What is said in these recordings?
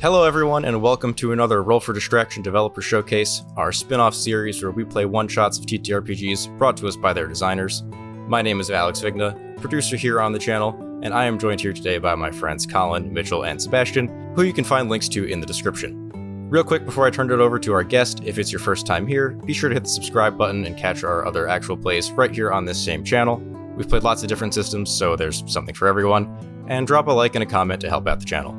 Hello everyone, and welcome to another Roll for Distraction Developer Showcase, our spin-off series where we play one-shots of TTRPGs brought to us by their designers. My name is Alex Vigna, producer here on the channel, and I am joined here today by my friends Colin, Mitchell, and Sebastian, who you can find links to in the description. Real quick before I turn it over to our guest, if it's your first time here, be sure to hit the subscribe button and catch our other actual plays right here on this same channel. We've played lots of different systems, so there's something for everyone, and drop a like and a comment to help out the channel.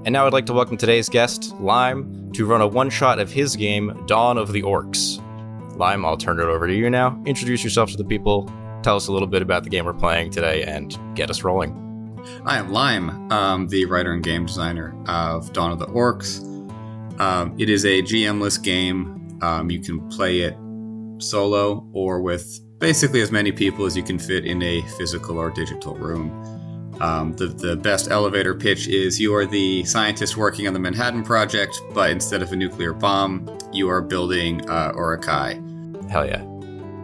And now I'd like to welcome today's guest, Lyme, to run a one-shot of his game, Dawn of the Orcs. Lyme, I'll turn it over to you now. Introduce yourself to the people, tell us a little bit about the game we're playing today, and get us rolling. I am Lyme, the writer and game designer of Dawn of the Orcs. It is a GM-less game. You can play it solo or with basically as many people as you can fit in a physical or digital room. The best elevator pitch is you are the scientist working on the Manhattan Project, but instead of a nuclear bomb, you are building Orokai. Hell yeah.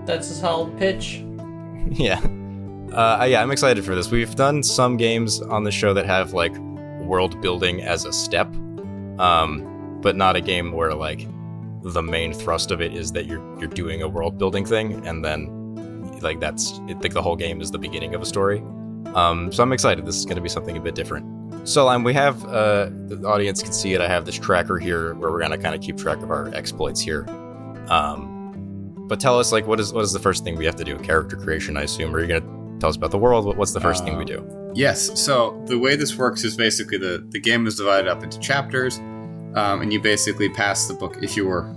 That's a solid pitch. Yeah. I'm excited for this. We've done some games on the show that have, like, world building as a step, but not a game where, like, the main thrust of it is that you're doing a world building thing, and then, like, the whole game is the beginning of a story. So I'm excited. This is going to be something a bit different. So we have, the audience can see it, I have this tracker here where we're going to kind of keep track of our exploits here. But tell us, like, what is the first thing we have to do? Character creation, I assume. Or are you going to tell us about the world? What's the first thing we do? Yes. So the way this works is basically the game is divided up into chapters, and you basically pass the book. If you were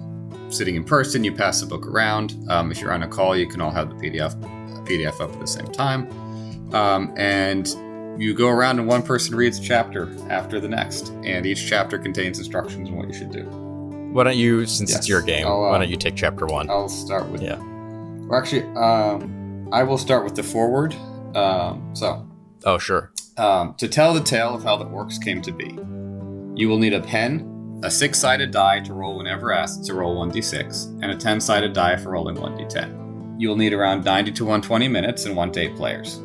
sitting in person, you pass the book around. If you're on a call, you can all have the PDF up at the same time. And you go around and one person reads a chapter after the next, and each chapter contains instructions on what you should do. Why don't you, since it's your game, why don't you take chapter 1? I'll start with... Yeah. Or actually, I will start with the foreword. Oh, sure. To tell the tale of how the orcs came to be, you will need a pen, a 6-sided die to roll whenever asked to roll 1d6, and a 10-sided die for rolling 1d10. You will need around 90 to 120 minutes and 1 to 8 players.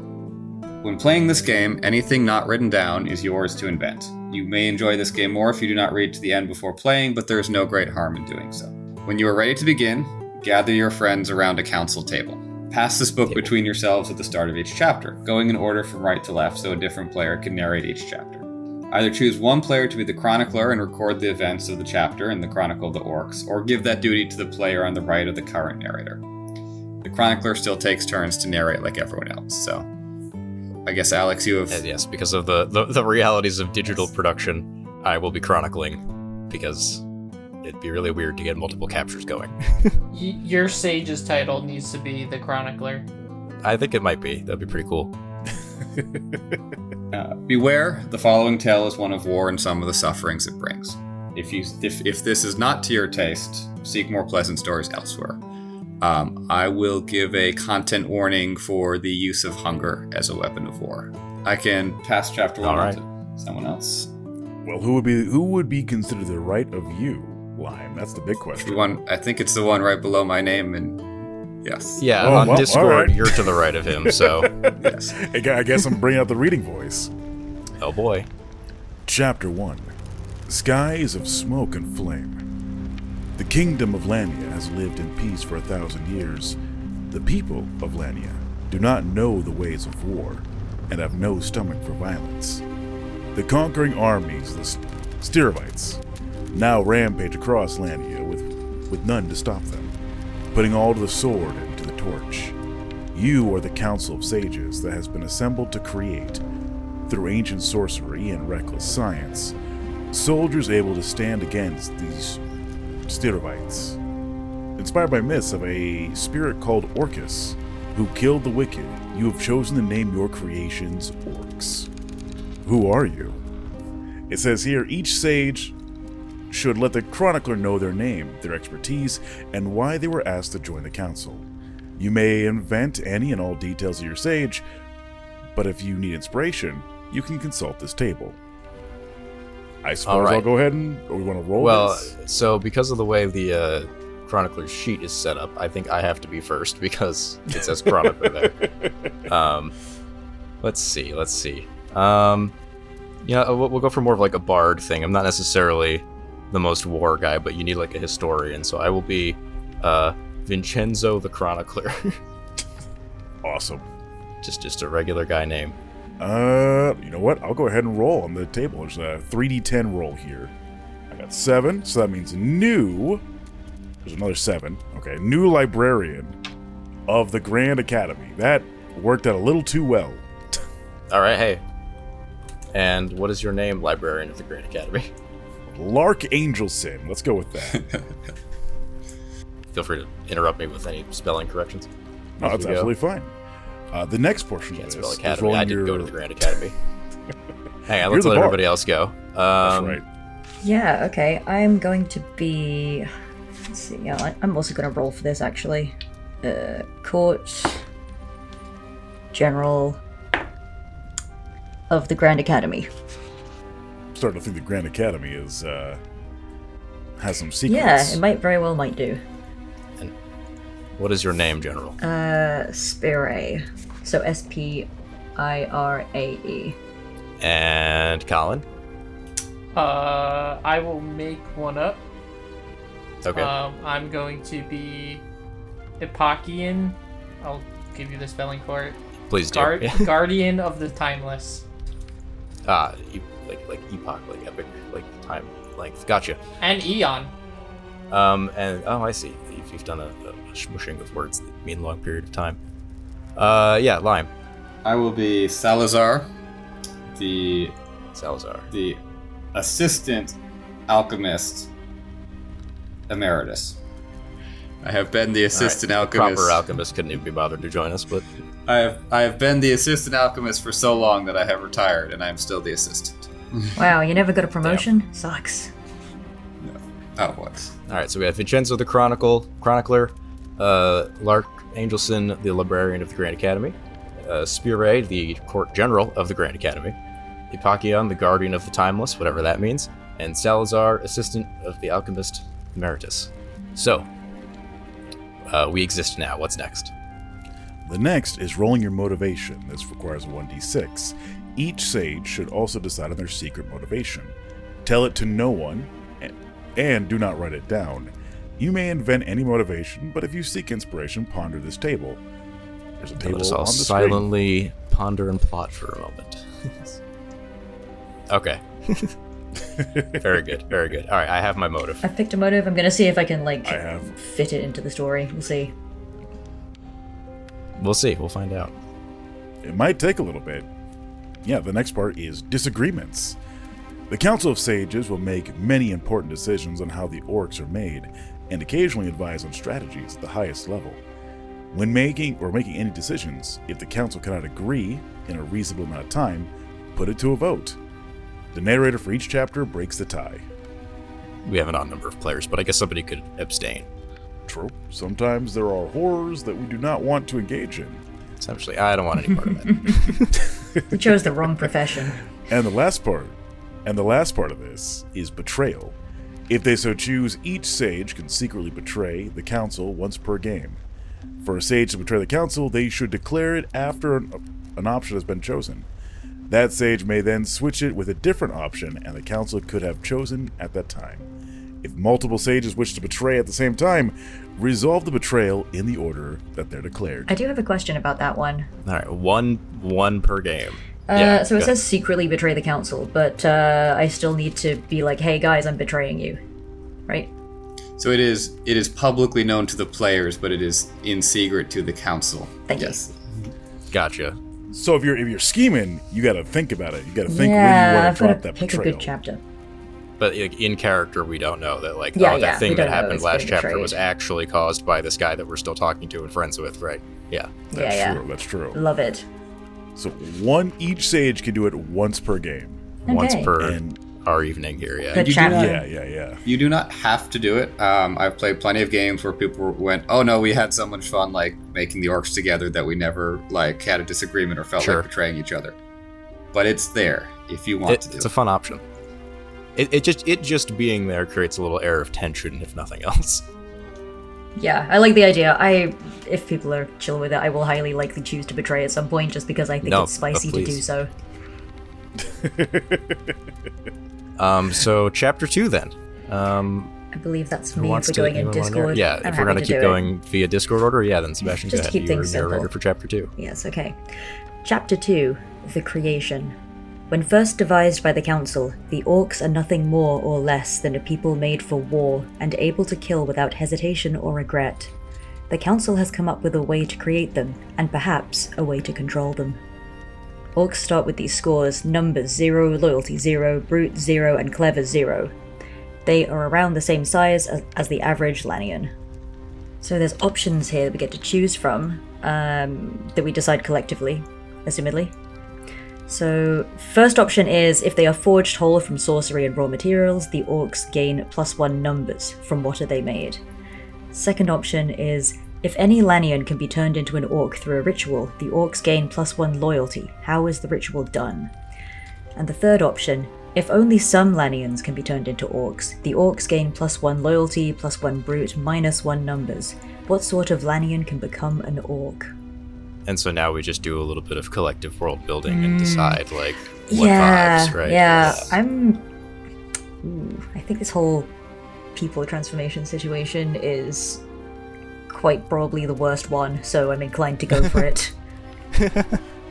When playing this game, anything not written down is yours to invent. You may enjoy this game more if you do not read to the end before playing, but there is no great harm in doing so. When you are ready to begin, gather your friends around a council table. Pass this book between yourselves at the start of each chapter, going in order from right to left so a different player can narrate each chapter. Either choose one player to be the chronicler and record the events of the chapter in the Chronicle of the Orcs, or give that duty to the player on the right of the current narrator. The chronicler still takes turns to narrate like everyone else, so... I guess, Alex, you have... Yes, because of the realities of digital production, I will be chronicling, because it'd be really weird to get multiple captures going. Your Sage's title needs to be the Chronicler. I think it might be. That'd be pretty cool. Beware, the following tale is one of war and some of the sufferings it brings. If this is not to your taste, seek more pleasant stories elsewhere. I will give a content warning for the use of hunger as a weapon of war. I can pass chapter 1 on to someone else. Well, who would be considered the right of you, Lyme? That's the big question. I think it's the one right below my name, and yes. Yeah, on Discord, right. You're to the right of him, so... Yes. I guess I'm bringing out the reading voice. Oh boy. Chapter 1. Skies of Smoke and Flame. The kingdom of Lania has lived in peace for 1,000 years. The people of Lania do not know the ways of war and have no stomach for violence. The conquering armies, the Styrovites, now rampage across Lania with none to stop them, putting all to the sword and to the torch. You are the council of sages that has been assembled to create, through ancient sorcery and reckless science, soldiers able to stand against these Styrovites. Inspired by myths of a spirit called Orcus, who killed the wicked, you have chosen to name your creations Orcs. Who are you? It says here, each sage should let the chronicler know their name, their expertise, and why they were asked to join the council. You may invent any and all details of your sage, but if you need inspiration, you can consult this table. I suppose I'll go ahead or we want to roll this? Well, so because of the way the Chronicler's sheet is set up, I think I have to be first because it says Chronicler there. Let's see. Yeah, we'll go for more of like a bard thing. I'm not necessarily the most war guy, but you need like a historian. So I will be Vincenzo the Chronicler. Awesome. Just a regular guy name. You know what? I'll go ahead and roll on the table. There's a 3d10 roll here. I got 7, so that means new. There's another 7. Okay, new librarian of the Grand Academy. That worked out a little too well. All right, hey. And what is your name, librarian of the Grand Academy? Lark Angelson. Let's go with that. Feel free to interrupt me with any spelling corrections. No, that's absolutely fine. The next portion of Can't this spell is academy. rolling I did your... go to the Grand Academy. Hang on, You're let's the let bard. everybody else go. That's right. Yeah, okay. I'm going to be... Let's see, yeah, I'm also going to roll for this, actually. Court General of the Grand Academy. Starting to think the Grand Academy is has some secrets. Yeah, it might do. And what is your name, General? Spirae. So Spirae. And Colin? I will make one up. Okay. I'm going to be Epochian. I'll give you the spelling for it. Please do. Guardian of the Timeless. Like epoch, like epic, like time length. Gotcha. And Eon. And I see. You've done a smushing of words that mean long period of time. Yeah, Lyme. I will be Salazar, the assistant alchemist emeritus. I have been the assistant alchemist. Proper alchemist couldn't even be bothered to join us, but I have been the assistant alchemist for so long that I have retired, and I am still the assistant. Wow, you never got a promotion? Sucks. No. Oh, what? all right. So we have Vincenzo the Chronicler, Lark Angelson, the librarian of the Grand Academy, Spirae, the court general of the Grand Academy, Epochion, the guardian of the timeless, whatever that means, and Salazar, assistant of the alchemist emeritus. So we exist now. What's next? The next is rolling your motivation. This requires a 1d6. Each sage should also decide on their secret motivation. Tell it to no one, and do not write it down. You may invent any motivation, but if you seek inspiration, ponder this table. There's a table Let us all on the silently ponder and plot for a moment. Okay. Very good, very good. All right, I have my motive. I've picked a motive. I'm going to see if I can, I have. fit it into the story. We'll see. We'll see. We'll find out. It might take a little bit. Yeah, the next part is disagreements. The Council of Sages will make many important decisions on how the orcs are made, and occasionally advise on strategies at the highest level. When making any decisions, if the Council cannot agree in a reasonable amount of time, put it to a vote. The narrator for each chapter breaks the tie. We have an odd number of players, but I guess somebody could abstain. True. Sometimes there are horrors that we do not want to engage in. Essentially, I don't want any part of that. We chose the wrong profession. And the last part of this is betrayal. If they so choose, each sage can secretly betray the council once per game. For a sage to betray the council, they should declare it after an option has been chosen. That sage may then switch it with a different option, and the council could have chosen at that time. If multiple sages wish to betray at the same time, resolve the betrayal in the order that they're declared. I do have a question about that one. All right, one per game. So it says secretly betray the council, but I still need to be like, hey guys, I'm betraying you. Right? So it is publicly known to the players, but it is in secret to the council. Thank you. Gotcha. So if you're scheming, you got to think about it. You got to think when you Yeah, want I've to got drop to that pick a betrayal. good chapter. But in character, we don't know that, like, Yeah, that thing we that don't know happened it's last been chapter betrayed. was actually caused by this guy that we're still talking to and friends with, right? Yeah. Yeah. True. That's true. Love it. So each sage can do it once per game. Once Okay. per And our evening here, yeah. Good You do chapter. yeah. You do not have to do it. I've played plenty of games where people went, "Oh no, we had so much fun like making the orcs together that we never like had a disagreement or felt Sure. like betraying each other." But it's there if you want to do It's it. a fun option. It just being there creates a little air of tension, if nothing else. Yeah, I like the idea. If people are chill with it, I will highly likely choose to betray at some point just because I think No, it's spicy but to do please. so. So chapter 2 then. I believe that's Who me if wants we're to going in anyone wanna Discord. Yeah, I'm if we're happy gonna to keep do going via Discord order, yeah, then Sebastian, Just go to ahead. keep You were things narrator simple. for chapter 2. Yes, okay. Chapter 2, The Creation. When first devised by the Council, the Orcs are nothing more or less than a people made for war and able to kill without hesitation or regret. The Council has come up with a way to create them, and perhaps a way to control them. Orcs start with these scores: numbers 0, loyalty 0, brute 0, and clever 0. They are around the same size as the average Lannian. So there's options here that we get to choose from, that we decide collectively, assumedly. So, first option is, if they are forged whole from sorcery and raw materials, the Orcs gain +1 numbers from what are they made. Second option is, if any Lannian can be turned into an Orc through a ritual, the Orcs gain +1 loyalty. How is the ritual done? And the third option, if only some Lannians can be turned into Orcs, the Orcs gain +1 loyalty, +1 brute, -1 numbers. What sort of Lannian can become an Orc? And so now we just do a little bit of collective world building and decide, like, what Yeah, vibes, right? yeah. I think this whole people transformation situation is quite probably the worst one, so I'm inclined to go for it.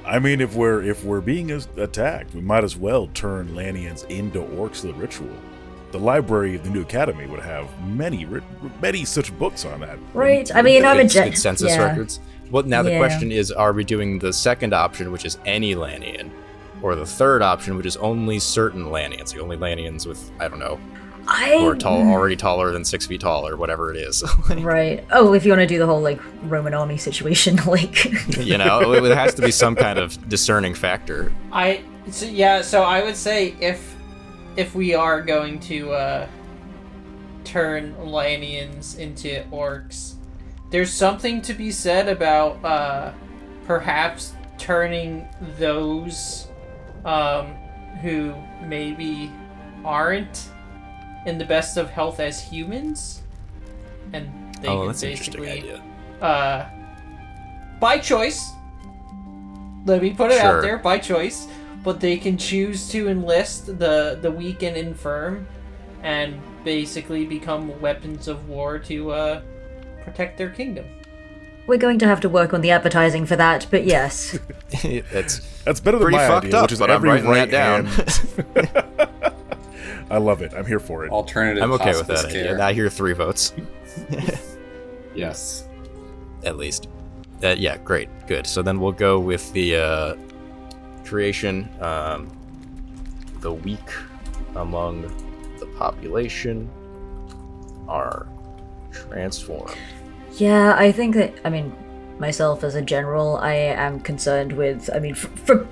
I mean, if we're being attacked, we might as well turn Lannians into Orcs through the ritual. The library of the new academy would have many such books on that. Right? I mean, I'm a Good census records. Well, now the Yeah. question is, are we doing the second option, which is any Lannian, or the third option, which is only certain Lannians, the only Lannians with, I don't know, who are already taller than 6 feet tall, or whatever it is. Right. Oh, if you want to do the whole, like, Roman army situation, like... You know, it has to be some kind of discerning factor. So I would say if we are going to turn Lannians into Orcs, there's something to be said about perhaps turning those who maybe aren't in the best of health as humans, and they can That's an interesting basically idea. by choice. Let me put it Sure. out there, by choice. But they can choose to enlist the weak and infirm, and basically become weapons of war to protect their kingdom. We're going to have to work on the advertising for that, but yes. That's better than pretty my fucked idea, up, which is but I'm every writing right that down. hand. I love it. I'm here for it. Alternative I'm okay with hospice that care. idea. I hear 3 votes, Yes. at least. Yeah, great, good. So then we'll go with the creation, the weak among the population are transformed. Yeah, I think that, myself as a general, I am concerned with,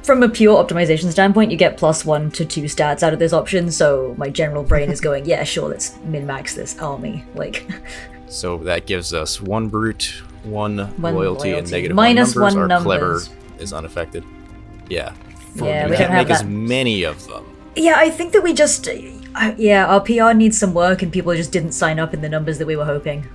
from a pure optimization standpoint, you get +1 to 2 stats out of this option, so my general brain is going, yeah, sure, let's min-max this army, like... So that gives us 1 brute, 1 One loyalty, and loyalty. negative Minus 1 numbers. one Our clever numbers. is unaffected. Yeah. Yeah, we we can't don't have make as that. many of them. Yeah, I think that we just... our PR needs some work, and people just didn't sign up in the numbers that we were hoping.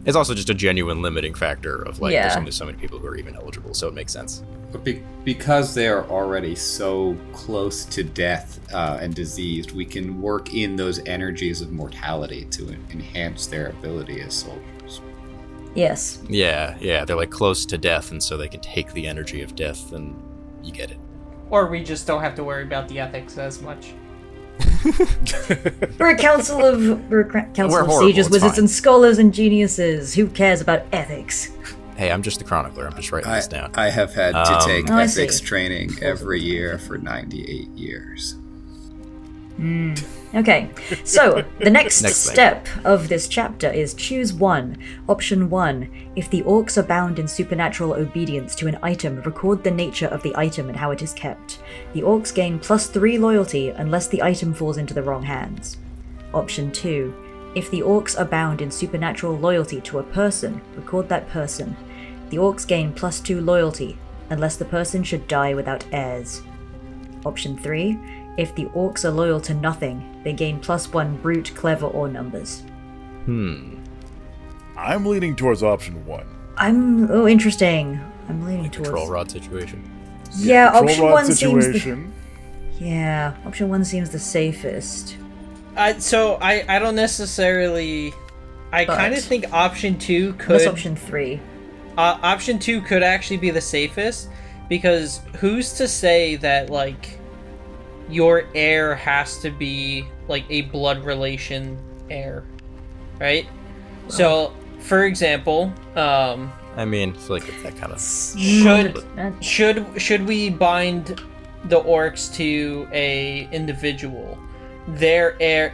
It's also just a genuine limiting factor of, like, Yeah. there's only so many people who are even eligible, so it makes sense. But because they are already so close to death and diseased, we can work in those energies of mortality to enhance their ability as soldiers. Yes. Yeah, they're, like, close to death, and so they can take the energy of death, and you get it. Or we just don't have to worry about the ethics as much. We're a council of horrible, sages, it's wizards, fine. and scholars and geniuses. Who cares about ethics? Hey, I'm just the chronicler. I'm just writing this down. I have had to take Oh, I see. ethics training every year for 98 years. Okay, so the next Next thing. step of this chapter is choose one. Option 1. If the orcs are bound in supernatural obedience to an item, record the nature of the item and how it is kept. The orcs gain +3 loyalty unless the item falls into the wrong hands. Option 2. If the orcs are bound in supernatural loyalty to a person, record that person. The orcs gain +2 loyalty unless the person should die without heirs. Option 3. If the orcs are loyal to nothing, they gain +1 brute, clever, or numbers. I'm leaning towards option 1. Interesting. I'm leaning towards... Control rod situation. Yeah, Control option rod 1 seems... situation. Yeah, option 1 seems the safest. So I don't necessarily. I But- kind of think option 2 What's could. option 3? Option 2 could actually be the safest, because who's to say that, like, your heir has to be, like, a blood relation heir, right? So, for example, I mean, I feel like it's that kind of. should we bind the orcs to a individual, their heir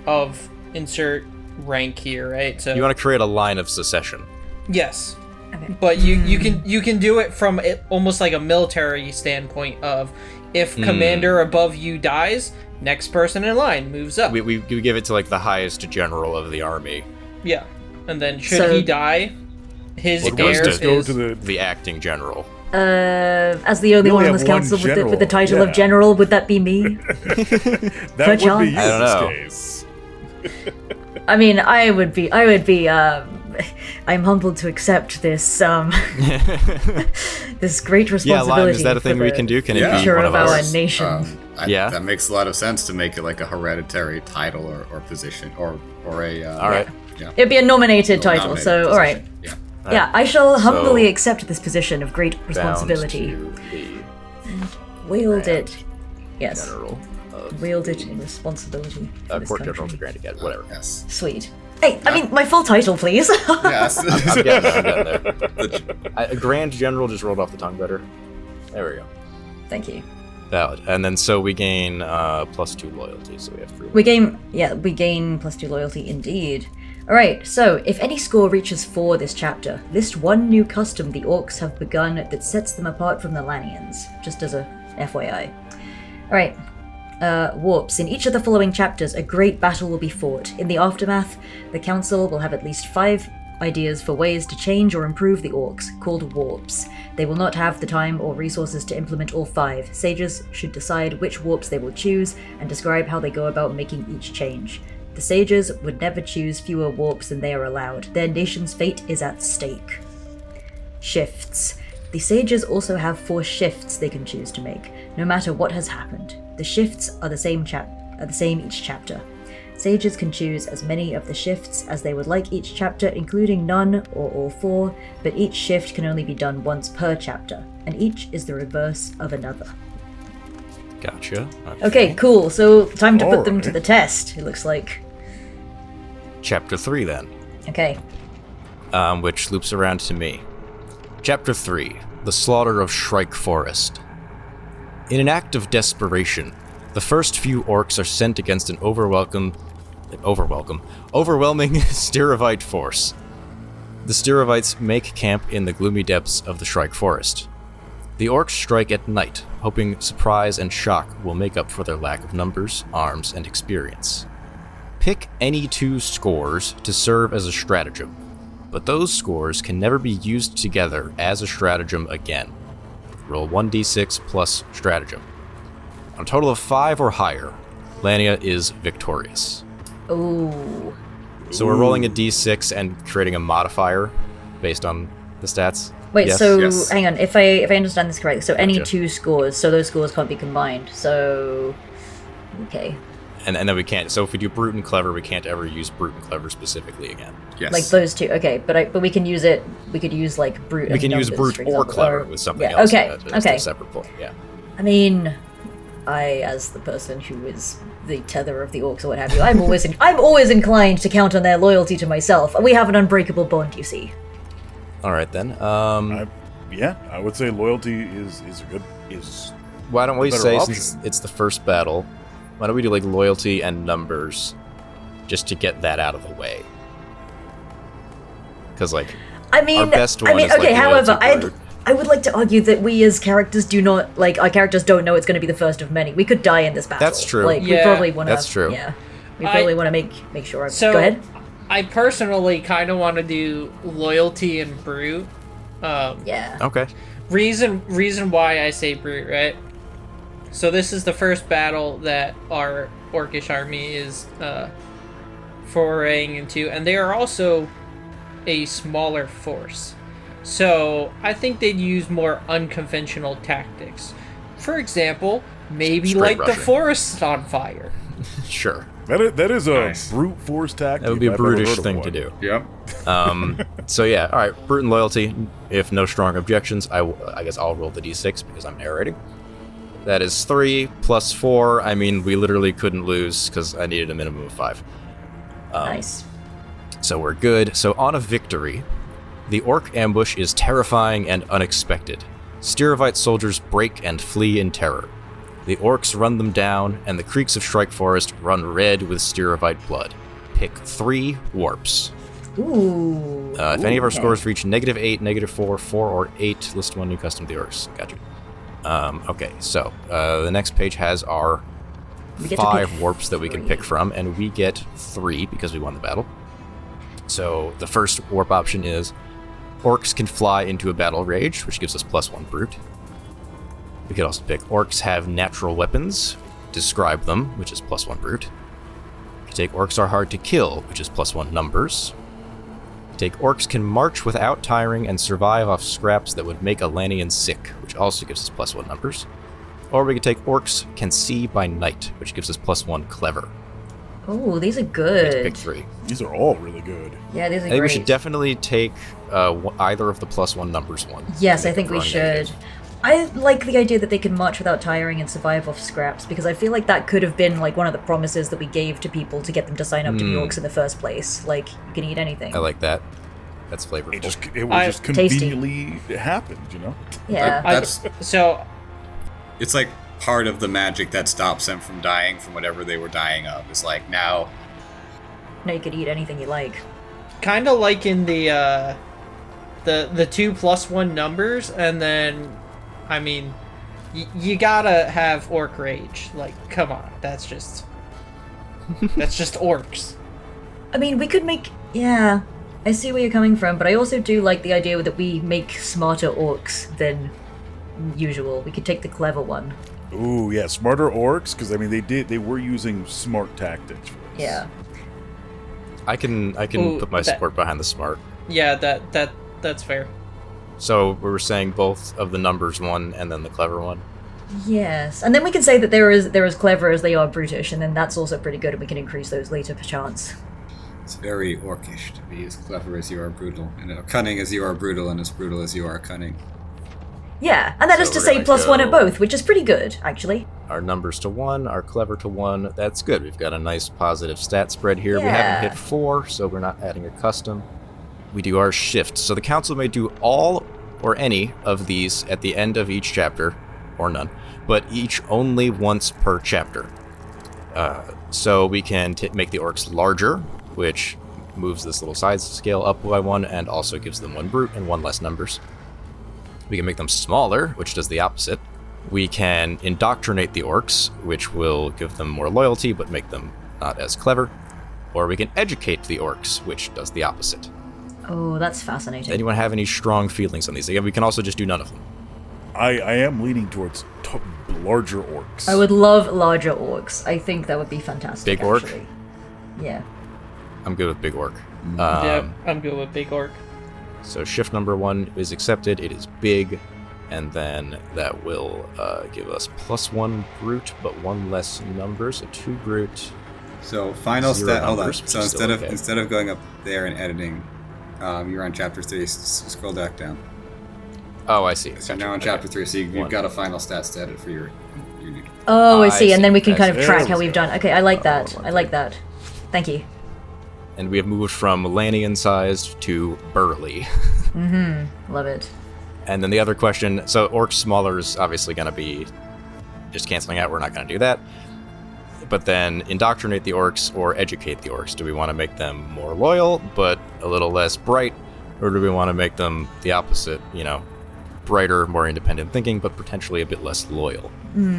of insert rank here, right? So You want to create a line of secession. yes. Okay. But you can do it from almost like a military standpoint of, if commander above you dies, next person in line moves up. We give it to like the highest general of the army. Yeah, and then should So- he die, his What heir was is to go to the The acting general. As the only We one only on this have one council with the general, title yeah. of general, would that be me? that would Perchance. be you I don't in know. this case. I mean, I would be, I'm humbled to accept this, this great Yeah, responsibility. Lyme, is that a thing for we the can do? Can Yeah. it be future one of of our us? nation. Yeah. That makes a lot of sense to make it like a hereditary title or position or a. All right. Yeah. It'd be a nominated title, Nominated so alright. position. Yeah. Yeah, I shall humbly So- accept this position of great responsibility. Bound to the Wield it. Yes. general of Wield it in responsibility. for this court general of the country. Grand Again, whatever. Yes. Sweet. Hey, I mean, my full title, please. Yes. I'm getting there. A Grand General just rolled off the tongue better. There we go. Thank you. Valid. And then so we gain +2 loyalty, so we have 3. We gain +2 loyalty indeed. Alright, so if any score reaches 4 this chapter, list one new custom the orcs have begun that sets them apart from the Lanians, just as a FYI. Alright, warps. In each of the following chapters, a great battle will be fought. In the aftermath, the council will have at least 5 ideas for ways to change or improve the orcs, called warps. They will not have the time or resources to implement all 5. Sages should decide which warps they will choose and describe how they go about making each change. The sages would never choose fewer warps than they are allowed. Their nation's fate is at stake. Shifts. The sages also have 4 shifts they can choose to make, no matter what has happened. The shifts are the same each chapter. Sages can choose as many of the shifts as they would like each chapter, including none or all 4, but each shift can only be done once per chapter, and each is the reverse of another. Gotcha. Okay, cool. So time to put them to Alright. the test, it looks like. Chapter 3 then, Okay. which loops around to me. Chapter 3, The Slaughter of Shrike Forest. In an act of desperation, the first few orcs are sent against an overwhelming Styrovite force. The Styrovites make camp in the gloomy depths of the Shrike Forest. The orcs strike at night, hoping surprise and shock will make up for their lack of numbers, arms, and experience. Pick any 2 scores to serve as a stratagem, but those scores can never be used together as a stratagem again. Roll 1d6 plus stratagem. On a total of 5 or higher, Lania is victorious. Ooh. So we're rolling a d6 and creating a modifier based on the stats. Wait, Yes? so Yes. hang on. If I understand this correctly, so any Gotcha. 2 scores, so those scores can't be combined. So okay, And then we can't. So if we do brute and clever, we can't ever use brute and clever specifically again. Yes. like those 2. Okay, but we can use it. We could use like brute. We and can use numbers, brute for or example, clever with something yeah, else. Okay, As okay. a separate point. Yeah. I mean, I, as the person who is the tether of the orcs or what have you, I'm always inclined to count on their loyalty to myself. We have an unbreakable bond, you see. All right then. Yeah, I would say loyalty is Why don't we better say, option. since it's the first battle, why don't we do like loyalty and numbers, just to get that out of the way? Because like I mean, our best one is, okay. like, However, loyalty brute. I would like to argue that we as characters do not like our characters don't know it's going to be the first of many. We could die in this battle. That's true. Like we Yeah, probably want to. that's true. Yeah, we probably want to make sure. So Go ahead. I personally kind of want to do loyalty and brute. Yeah. Okay. Reason why I say brute, right? So this is the first battle that our orcish army is foraying into, and they are also a smaller force. So I think they'd use more unconventional tactics. For example, Maybe Straight light the Russian. forest on fire. Sure. That is a Nice. brute force tactic. That would be a I've never brutish heard of thing one. to do. Yep. So yeah, all right, brute and loyalty. If no strong objections, I guess I'll roll the d6 because I'm narrating. That is 3 plus 4. I mean, we literally couldn't lose because I needed a minimum of 5. Nice. So we're good. So on a victory, the orc ambush is terrifying and unexpected. Styrovite soldiers break and flee in terror. The orcs run them down, and the creeks of Shrike Forest run red with Styrovite blood. Pick 3 warps. Ooh. If any of our okay. scores reach -8, -4, 4, or 8, list 1 new custom to the orcs. Gotcha. Okay, so the next page has our We get to 5 pick warps that we can 3. pick from, and we get 3 because we won the battle. So the first warp option is orcs can fly into a battle rage, which gives us +1 brute. We could also pick orcs have natural weapons, describe them, which is +1 brute. We could take orcs are hard to kill, which is +1 numbers. We take orcs can march without tiring and survive off scraps that would make a Lanian sick, which also gives us +1 numbers. Or we could take orcs can see by night, which gives us +1 clever. Oh, these are We good. pick 3. These are all really good. Yeah, these are I think great. we should definitely take either of the +1 numbers ones. Yes, I Make think them we run should. negative. I like the idea that they can march without tiring and survive off scraps, because I feel like that could have been like one of the promises that we gave to people to get them to sign up to the orcs in the first place. Like, you can eat anything. I like that. That's flavorful. It I- just Tasty. conveniently happened, you know? Yeah. That's So, it's like part of the magic that stops them from dying from whatever they were dying of. It's like now Now you could eat anything you like. kind of like in the 2 + 1 numbers, and then, I mean, you gotta have orc rage. Like, come on, that's just orcs. I mean, we could make... Yeah, I see where you're coming from, but I also do like the idea that we make smarter orcs than usual. We could take the clever one. Ooh, yeah, smarter orcs, because I mean they were using smart tactics for this. Yeah. I can Ooh, put my that- support behind the smart. Yeah, that's fair. So we were saying both of the numbers one and then the clever one. Yes, and then we can say that they're as clever as they are brutish, and then that's also pretty good, and we can increase those later perchance. it's very orcish to be as clever as you are brutal, and cunning as you are brutal, and as brutal as you are cunning. Yeah, and that is So to we're say gonna +1 at go- both, which is pretty good, actually. Our numbers to 1, our clever to 1. That's good. We've got a nice positive stat spread here. We Yeah. haven't hit 4, so we're not adding a custom. We do our shift. So the council may do all or any of these at the end of each chapter, or none, but each only once per chapter. So we can make the orcs larger, which moves this little size scale up by 1 and also gives them 1 brute and 1 less numbers. We can make them smaller, which does the opposite. We can indoctrinate the orcs, which will give them more loyalty but make them not as clever. Or we can educate the orcs, which does the opposite. Oh, that's fascinating. Anyone have any strong feelings on these? Again, we can also just do none of them. I am leaning towards larger orcs. I would love larger orcs. I think that would be fantastic, Big orc? actually. Yeah. I'm good with big orc. Yeah, I'm good with big orc. So shift number 1 is accepted. It is big, and then that will give us +1 brute, but 1 less number, so 2 brute. So final 0 stat. Hold on. numbers, which So is still okay. instead of going up there and editing, you're on chapter 3. Scroll back down. Oh, I see. So Gotcha. now on Okay. chapter 3. So you've 1. got a final stats to edit for your new. Oh, I I see, see. and then we can I kind of see. track There how we we've go. done. Okay, I like that. one I like that. Thank you. And we have moved from Lanian-sized to burly. Love it. And then the other question, so orcs smaller is obviously going to be just canceling out. We're not going to do that. But then indoctrinate the orcs or educate the orcs. Do we want to make them more loyal, but a little less bright? Or do we want to make them the opposite, brighter, more independent thinking, but potentially a bit less loyal?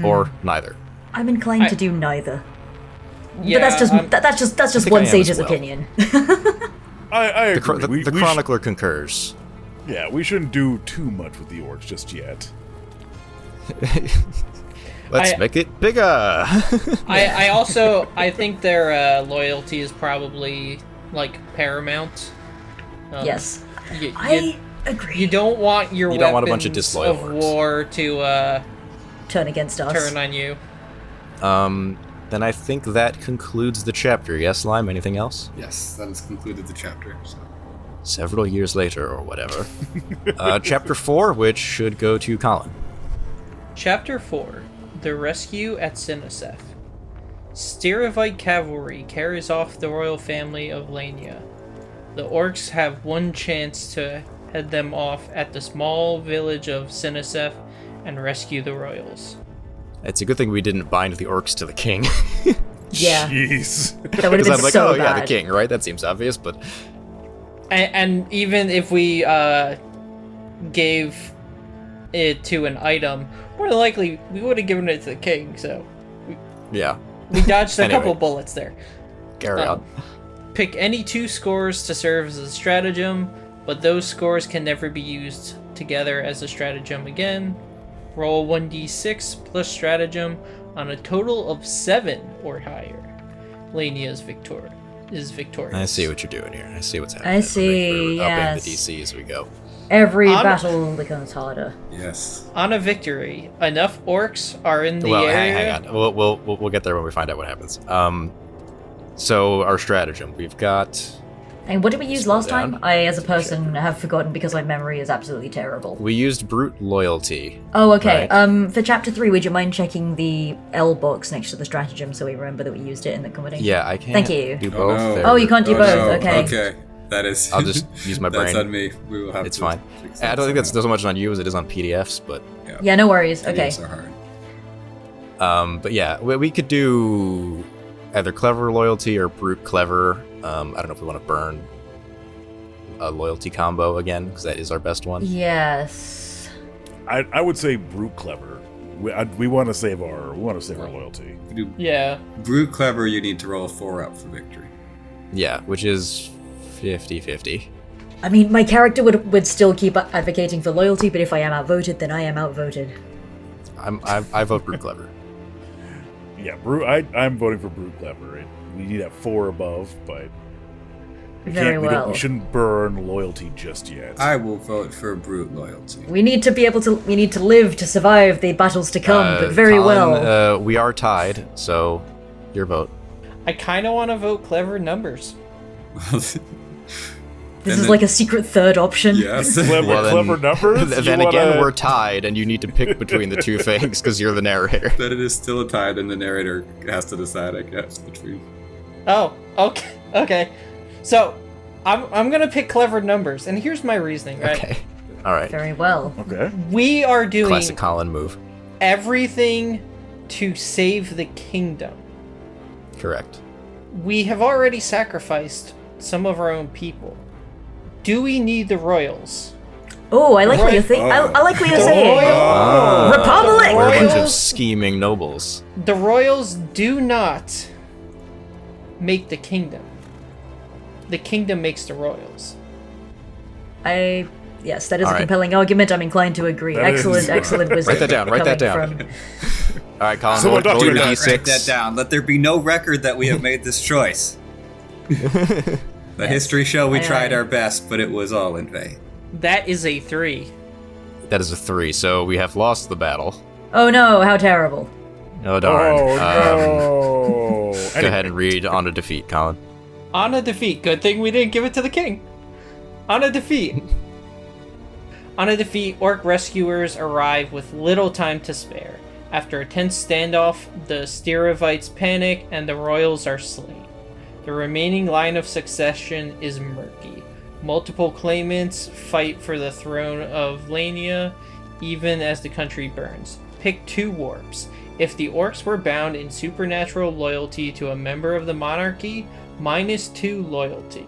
Or neither? I'm inclined to do neither. Yeah, but that's just I'm- that's just think I one am as sage's well. opinion. I The, agree. the chronicler concurs. Yeah, we shouldn't do too much with the orcs just yet. Let's make it bigger. I think their loyalty is probably like paramount. Yes. You, I agree. you don't want your You don't want a bunch of weapons disloyal of orcs. war to turn against us. turn on you. Then I think that concludes the chapter. Yes, Lyme, anything else? Yes, that has concluded the chapter. So. Several years later, or whatever. Chapter 4, which should go to Colin. Chapter 4: The Rescue at Siniseth. Styrovite cavalry carries off the royal family of Lania. The Orcs have one chance to head them off at the small village of Siniseth and rescue the royals. It's a good thing we didn't bind the Orcs to the king. Yeah. Jeez. That would have Because been I'm like, so oh bad. yeah, the king, right? That seems obvious, but And even if we gave it to an item, more than likely we would have given it to the king, so yeah. we dodged a Anyway. couple bullets there. Carry on. Pick any 2 scores to serve as a stratagem, but those scores can never be used together as a stratagem again. Roll 1d6 plus stratagem on a total of 7 or higher. Lania is victorious. I see what you're doing here. I see what's happening. I see, We're upping the yes. DC as we go. Every On- battle becomes harder. Yes. On a victory, enough orcs are in the Well, area. hang on. We'll get there when we find out what happens. So our stratagem, we've got. And what did we use Slow last down. time? I, as a person, have forgotten because my memory is absolutely terrible. We used brute loyalty. Oh, okay. Right. For chapter 3, would you mind checking the L box next to the stratagem so we remember that we used it in the comedy? Yeah, I can't. Thank you. Do Oh, both. no. There. Oh, you can't do both. Okay. Okay. That is. I'll just use my That's brain. on me. We will have It's to fine. fix I that don't think that's somehow. so much on you as it is on PDFs, but Yeah, no worries. Okay. PDFs are hard. but yeah, we could do either clever loyalty or brute clever. I don't know if we want to burn a loyalty combo again because that is our best one. Yes. I would say brute clever. We want to save our loyalty. If you do Yeah. brute clever, you need to roll a 4 up for victory. Yeah, which is 50-50. I mean, my character would still keep advocating for loyalty, but if I am outvoted, then I am outvoted. I vote brute clever. Yeah, I'm voting for brute clever. We need a 4 above, but Very well. we shouldn't burn loyalty just yet. I will vote for brute loyalty. We need to be able to. We need to live to survive the battles to come, but very Colin, well. we are tied, so your vote. I kind of want to vote clever numbers. This is like a secret third option. Yes. Clever, Well, then- clever numbers. Then You again, wanna- we're tied, and you need to pick between the two things because you're the narrator. That it is still a tie, then the narrator has to decide, I guess, between. Oh, okay, okay. So, I'm gonna pick clever numbers, and here's my reasoning. Right? Okay. All right. Very well. Okay. We are doing Classic Colin move. everything to save the kingdom. Correct. We have already sacrificed some of our own people. Do we need the royals? Oh, I like what you're Right. thinking. I like what you're The saying. Ah. Republic! We're a bunch of Royals- scheming nobles. The royals do not make the kingdom. The kingdom makes the royals. Yes, that is All a right. compelling argument. I'm inclined to agree. That is- Excellent wisdom. Write that down, write that coming down. from- All right, Colin, Someone roll your document that. d6. Write that down. Let there be no record that we have made this choice. The history show we Aye, tried aye. our best, but it was all in vain. That is a 3. That is a 3, so we have lost the battle. Oh no, how terrible. Oh, darn. Oh no! Go ahead and read on a defeat, Colin. On a defeat. Good thing we didn't give it to the king. On a defeat. On a defeat, orc rescuers arrive with little time to spare. After a tense standoff, the Styrovites panic and the royals are slain. The remaining line of succession is murky. Multiple claimants fight for the throne of Lania, even as the country burns. Pick 2 warps. If the orcs were bound in supernatural loyalty to a member of the monarchy, -2 loyalty.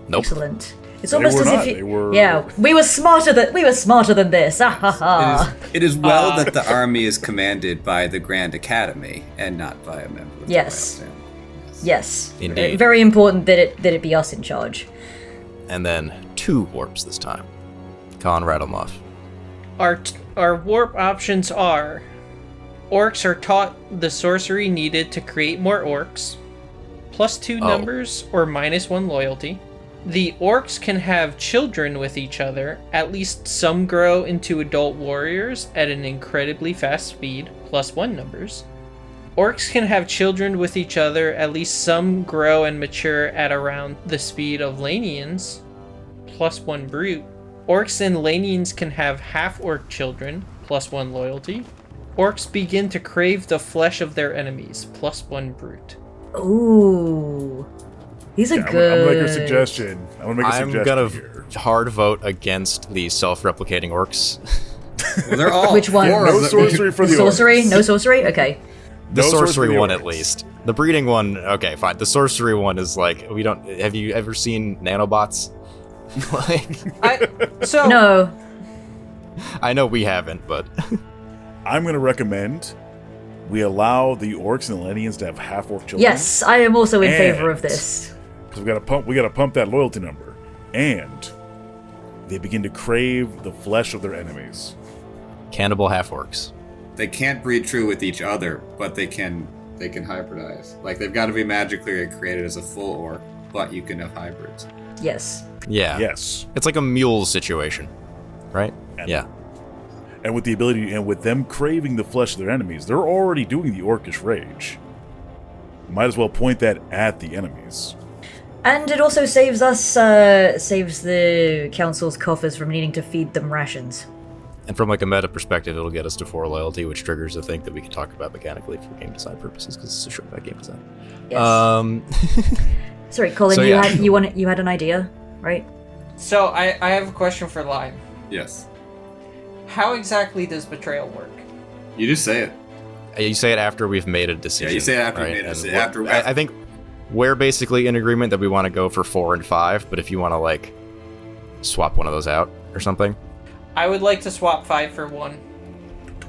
Nope. Excellent. It's They almost were as not, if they were- yeah, we were smarter than this. Ah ha ha. It is well that the army is commanded by the Grand Academy and not by a member of Yes. the Royal Family. Yes. Indeed. Very important that it be us in charge. And then 2 warps this time. Colin, rattle them off. Our warp options are: orcs are taught the sorcery needed to create more orcs, +2 Oh. numbers or -1 loyalty. The orcs can have children with each other. At least some grow into adult warriors at an incredibly fast speed, +1 numbers. Orcs can have children with each other. At least some grow and mature at around the speed of Lanians, +1 brute. Orcs and Lanians can have half-orc children, +1 loyalty. Orcs begin to crave the flesh of their enemies, +1 brute. Ooh. These are good. I'm gonna make a suggestion. I'm gonna here. hard vote against the self-replicating orcs. Well, they're all Which one? four No of them. sorcery for the Sorcery? orcs. No sorcery? Okay. The No sorcery sorcery one, orcs. at least. The breeding one, okay, fine. The sorcery one is like, we don't. Have you ever seen nanobots? No. I know we haven't, but I'm gonna recommend we allow the orcs and the Lenians to have half-orc children. Yes, I am also in favor of And- this. Because we gotta pump that loyalty number. And they begin to crave the flesh of their enemies. cannibal half-orcs. They can't breed true with each other, but they can hybridize. Like, they've got to be magically created as a full orc, but you can have hybrids. Yes. Yeah. Yes. It's like a mule situation, right? And- Yeah. And with the ability, and with them craving the flesh of their enemies, they're already doing the orcish rage. Might as well point that at the enemies. And it also saves the council's coffers from needing to feed them rations. And from like a meta perspective, it'll get us to 4 loyalty, which triggers a thing that we can talk about mechanically for game design purposes, because it's a short back game design. Yes. Sorry, Colin, So, you yeah. you had an idea, right? So I have a question for Lyme. Yes. How exactly does betrayal work? You just say it. You say it after we've made a decision. Yeah, you say it after right? we made a And decision. After- I think we're basically in agreement that we want to go for 4 and 5, but if you want to like swap one of those out or something. I would like to swap 5 for 1.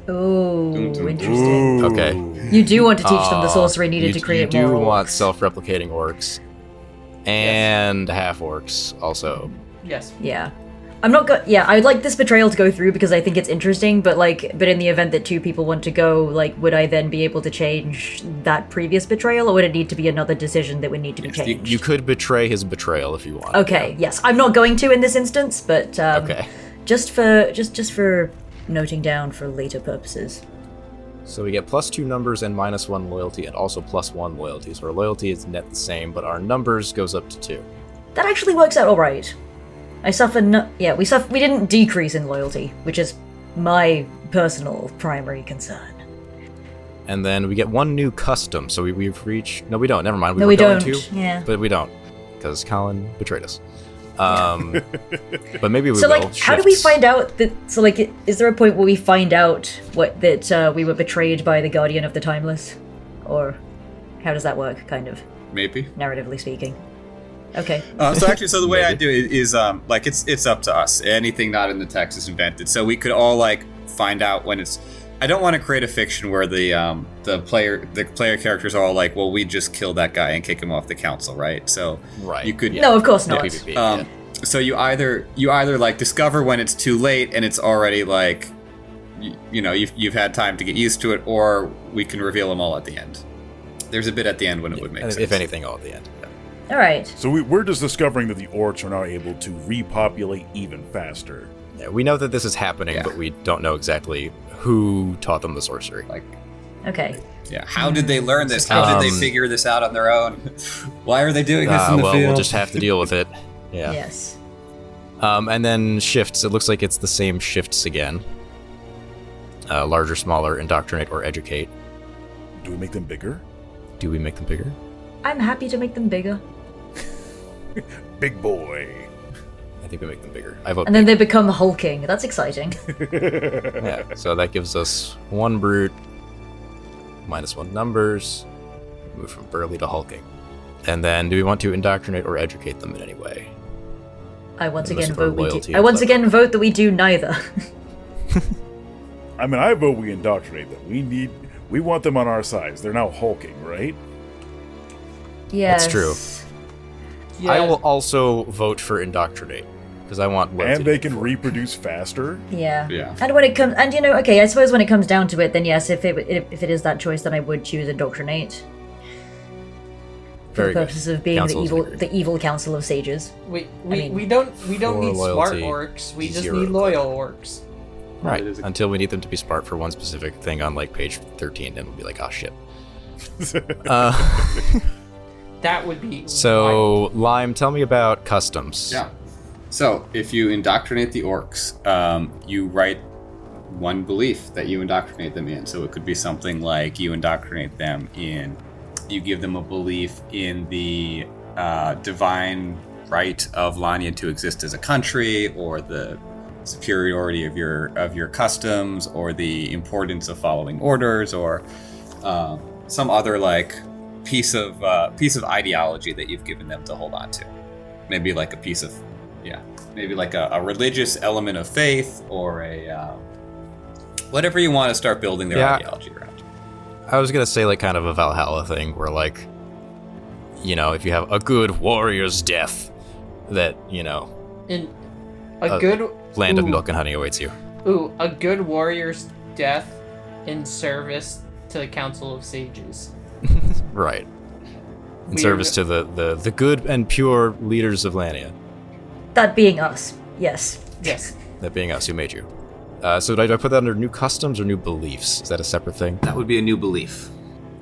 Oh, Dun, dun, dun. interesting. Ooh. Okay. You do want to teach them the sorcery needed to create you more do orcs. want self-replicating orcs and half-orcs also. Yes. Yeah. I'm not yeah, I'd like this betrayal to go through because I think it's interesting, but in the event that 2 people want to go, like, would I then be able to change that previous betrayal, or would it need to be another decision that would need to be changed? You could betray his betrayal if you want. Okay, yes. I'm not going to in this instance, but Okay. just for noting down for later purposes. So we get +2 numbers and -1 loyalty, and also +1 loyalty. So our loyalty is net the same, but our numbers goes up to 2. That actually works out all right. I suffer we didn't decrease in loyalty, which is my personal primary concern. And then we get 1 new custom. So we've reached. No, we don't. Never mind. No, were we going don't. to, Yeah. but we don't, because Colin betrayed us. But maybe we So, will. like, how do we Shifts. find out that? So, like, is there a point where we find out that we were betrayed by the Guardian of the Timeless, or how does that work? Kind of Maybe. narratively speaking. Okay. So the way I do it is like it's up to us. Anything not in the text is invented. So we could all like find out when it's. I don't want to create a fiction where the player characters are all like, well, we just killed that guy and kick him off the council, right? So Right. you could. No, of course Yeah, not. PvP, yeah. So you either like discover when it's too late and it's already like, you know, you've had time to get used to it, or we can reveal them all at the end. There's a bit at the end when it would make sense. If anything, all at the end. All right. So we're just discovering that the orcs are now able to repopulate even faster. Yeah, we know that this is happening, Yeah. but we don't know exactly who taught them the sorcery. Like, Okay. yeah, how did they learn this? How did they figure this out on their own? Why are they doing this in the well, field? we'll just have to deal with it. Yeah. Yes. And then shifts. It looks like it's the same shifts again. Larger, smaller, indoctrinate, or educate. Do we make them bigger? Do we make them bigger? I'm happy to make them bigger, Big boy. I think we make them bigger. I vote and then they become hulking. That's exciting. yeah. So that gives us 1 brute, -1 numbers, move from burly to hulking. And then do we want to indoctrinate or educate them in any way? I once Unless again for vote we do. loyalty I and once clever. again vote that we do neither. I mean, I vote we indoctrinate them. We want them on our sides. They're now hulking, right? Yes. true. Yeah. I will also vote for indoctrinate because I want loyalty. And they can reproduce faster. Yeah. Yeah. And when it comes, and okay, I suppose when it comes down to it, then yes, if it is that choice, then I would choose indoctrinate. For Very the good. purposes of being Council's the evil council of sages. We mean, don't for need smart loyalty, orcs. We just 0 need to loyal orcs. Right. It is a- Until we need them to be smart for one specific thing on like page 13, then we'll be like, oh shit. That would be So, Lyme, tell me about customs. Yeah. So, if you indoctrinate the orcs, you write one belief that you indoctrinate them in. So it could be something like you indoctrinate them in, you give them a belief in the divine right of Lania to exist as a country, or the superiority of your customs, or the importance of following orders, or some other like piece of ideology that you've given them to hold on to. Maybe like a piece of, maybe like a religious element of faith, or a whatever you want to start building their ideology around. I was gonna say like kind of a Valhalla thing, where like, you know, if you have a good warrior's death, that, you know, in a good land of milk and honey awaits you. Ooh, a good warrior's death in service to the Council of Sages. Right. In service to the good and pure leaders of Lania. That being us, yes. Yes. That being us who made you. So do I put that under new customs or new beliefs? Is that a separate thing? That would be a new belief.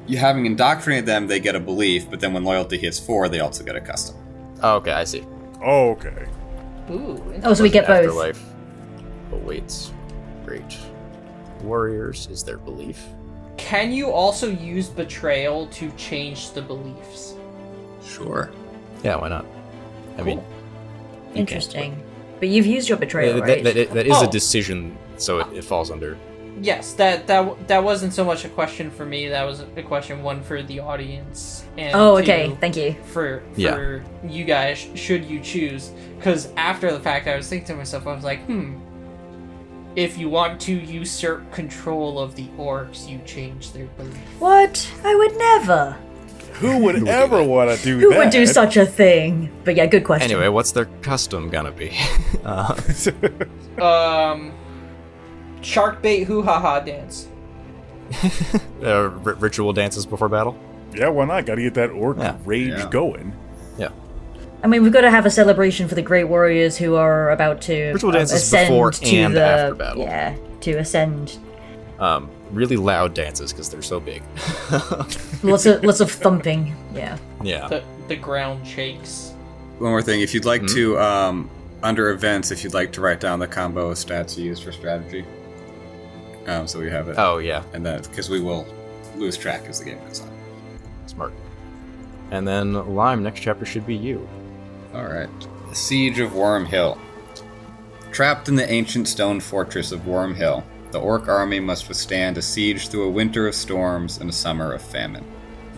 You having indoctrinated them, they get a belief, but then when loyalty hits 4, they also get a custom. Oh, okay, I see. Oh, okay. Ooh. Oh, so we get both. Afterlife awaits. Great. Warriors is their belief. Can you also use betrayal to change the beliefs? Sure. Yeah, why not? I mean, Interesting. But you've used your betrayal, right? that is Oh. a decision, so it falls under. Yes, that wasn't so much a question for me. That was a question one for the audience. And Oh, two, okay. Thank you. For Yeah. you guys, should you choose? Because after the fact, I was thinking to myself, I was like, if you want to usurp control of the orcs, you change their belief. What? I would never. Who would ever want to do Who that? would do such a thing? But yeah, good question. Anyway, what's their custom gonna be? Shark bait hoo ha ha dance. Ritual dances before battle? Yeah, why not? Gotta get that orc Yeah. rage Yeah. going. Yeah. I mean, we've got to have a celebration for the great warriors who are about to Ritual dances ascend before to and the after battle. yeah to ascend. Really loud dances because they're so big. Lots of thumping. Yeah. Yeah. The ground shakes. One more thing, if you'd like to, under events, if you'd like to write down the combo stats you use for strategy. So we have it. Oh, yeah. And that, because we will lose track as the game goes on. Smart. And then, Lyme, next chapter should be you. Alright. The Siege of Worm Hill. Trapped in the ancient stone fortress of Worm Hill, the orc army must withstand a siege through a winter of storms and a summer of famine.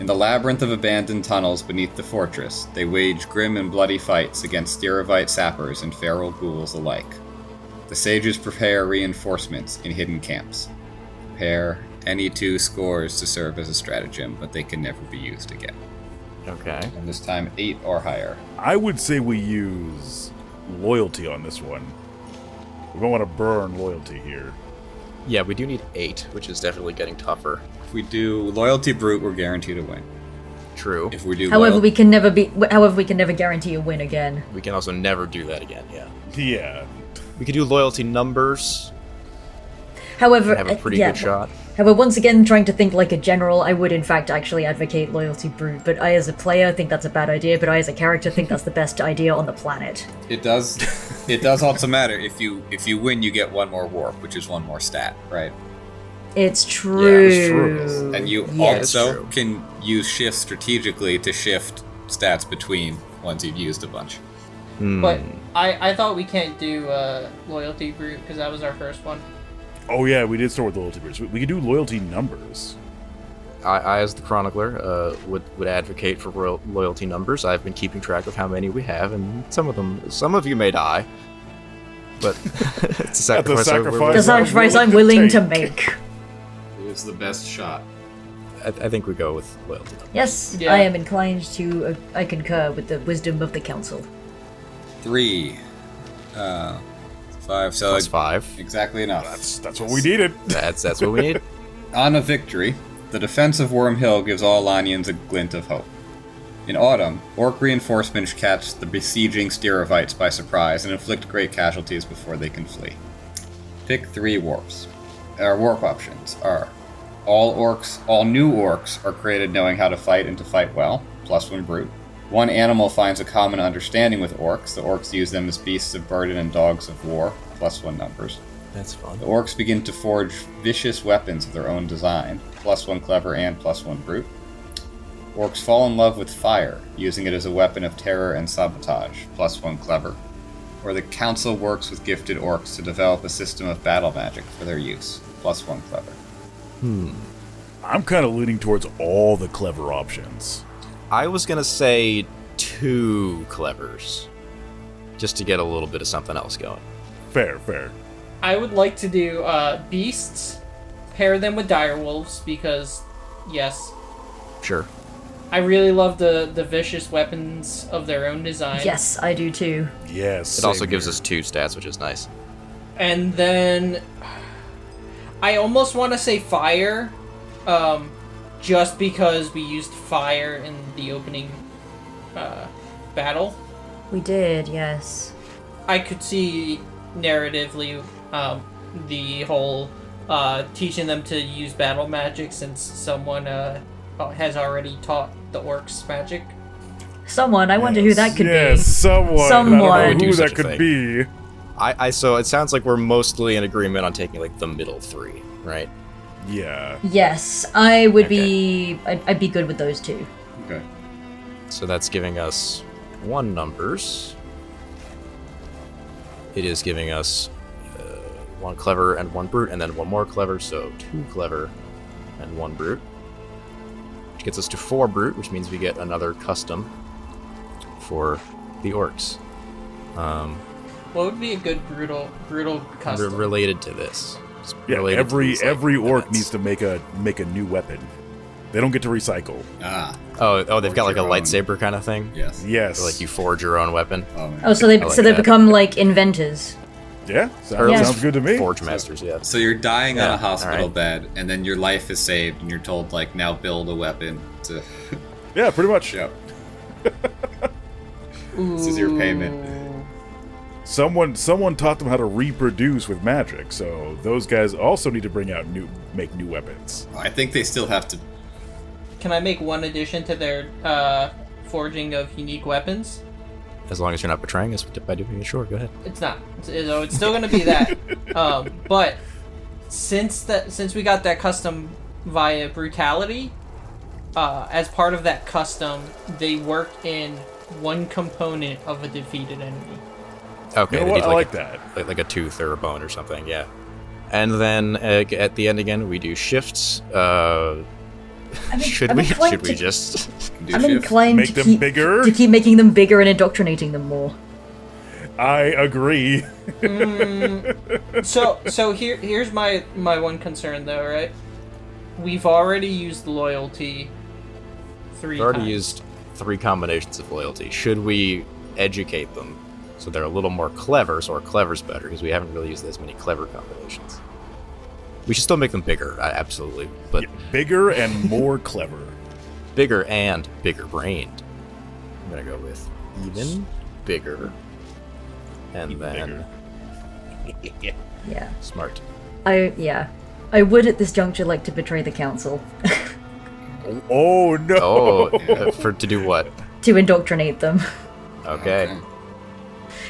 In the labyrinth of abandoned tunnels beneath the fortress, they wage grim and bloody fights against Theravite sappers and feral ghouls alike. The sages prepare reinforcements in hidden camps. Prepare any 2 scores to serve as a stratagem, but they can never be used again. Okay. And this time 8 or higher. I would say we use loyalty on this one. We don't want to burn loyalty here. Yeah, we do need 8, which is definitely getting tougher. If we do Loyalty Brute, we're guaranteed to win. True. If we do However, we can never guarantee a win again. We can also never do that again, yeah. Yeah. We could do loyalty numbers, However, have a pretty yeah, good shot. However, once again, trying to think like a general, I would in fact actually advocate loyalty brute. But I, as a player, think that's a bad idea. But I, as a character, think that's the best idea on the planet. It does also matter. If you win, you get 1 more warp, which is 1 more stat, right? It's true. it's true. And you Yes. also True. can use shift strategically to shift stats between ones you've used a bunch. But I thought we can't do loyalty brute because that was our first one. Oh yeah, we did start with loyalty birds. We could do loyalty numbers. I as the chronicler, would advocate for loyalty numbers. I've been keeping track of how many we have, and some of you may die, but it's a sacrifice. sacrifice. The sacrifice I'm willing to make. It's the best shot. I think we go with loyalty numbers. Yes, Yeah. I am inclined to. I concur with the wisdom of the council. 3. 5. So Plus 5. exactly enough. That's what we needed. That's what we need. On a victory, the defense of Worm Hill gives all Lanians a glint of hope. In autumn, orc reinforcements catch the besieging Styrovites by surprise and inflict great casualties before they can flee. Pick 3 warps. Our warp options are all new orcs are created knowing how to fight and to fight well, +1 brute. One animal finds a common understanding with orcs. The orcs use them as beasts of burden and dogs of war, +1 numbers. That's fun. The orcs begin to forge vicious weapons of their own design, +1 clever and +1 brute. Orcs fall in love with fire, using it as a weapon of terror and sabotage, +1 clever. Or the council works with gifted orcs to develop a system of battle magic for their use, +1 clever. I'm kind of leaning towards all the clever options. I was going to say 2 clevers, just to get a little bit of something else going. Fair. I would like to do beasts, pair them with direwolves, because, yes. Sure. I really love the vicious weapons of their own design. Yes, I do too. Yes. It also gives us 2 stats, which is nice. And then I almost want to say fire, just because we used fire in the opening battle. We did, yes. I could see narratively the whole teaching them to use battle magic, since someone has already taught the orcs magic. Someone, I wonder who that could be. Someone. Someone. I don't know who Do that such a could thing. be. So it sounds like we're mostly in agreement on taking like the middle 3, right? Yeah. Yes, I would Okay. be... I'd be good with those 2. Okay. So that's giving us 1 numbers. It is giving us 1 clever and 1 brute, and then 1 more clever, so 2 clever and 1 brute. Which gets us to 4 brute, which means we get another custom for the orcs. What would be a good brutal custom? Related to this. It's Yeah, related to these, like, every orc events. needs to make a new weapon. They don't get to recycle. Oh, they've got like a Forge your own. lightsaber kind of thing? Yes. Yes. So, like you forge your own weapon? Oh, man. Oh, so they I like so they that. become like inventors. Yeah, Or at sounds least good to me. Forge masters, yeah. So you're dying on Yeah, a hospital alright. bed, and then your life is saved, and you're told, like, now build a weapon to... Yeah, pretty much. Yep. This is your payment. Someone taught them how to reproduce with magic, so those guys also need to make new weapons. I think they still have to... Can I make one addition to their forging of unique weapons? As long as you're not betraying us by doing it, sure, go ahead. It's not. It's still going to be that. But since we got that custom via brutality, as part of that custom, they work in one component of a defeated enemy. Okay, You know they what? need I like that. like a tooth or a bone or something, yeah. And then at the end again, we do shifts. Should I'm we inclined to- just... do I'm shift. inclined Make to them keep, bigger? to keep making them bigger and indoctrinating them more. I agree. So here's my one concern though, right? We've already used loyalty 3 We've already times. used 3 combinations of loyalty. Should we educate them so they're a little more clever, so our clever's better, because we haven't really used as many clever combinations. We should still make them bigger, absolutely, but Yeah, bigger and more clever. bigger and bigger brained. I'm gonna go with even bigger, and Even then Yeah. smart. I would at this juncture like to betray the council. Oh no! Oh, to do what? To indoctrinate them. Okay.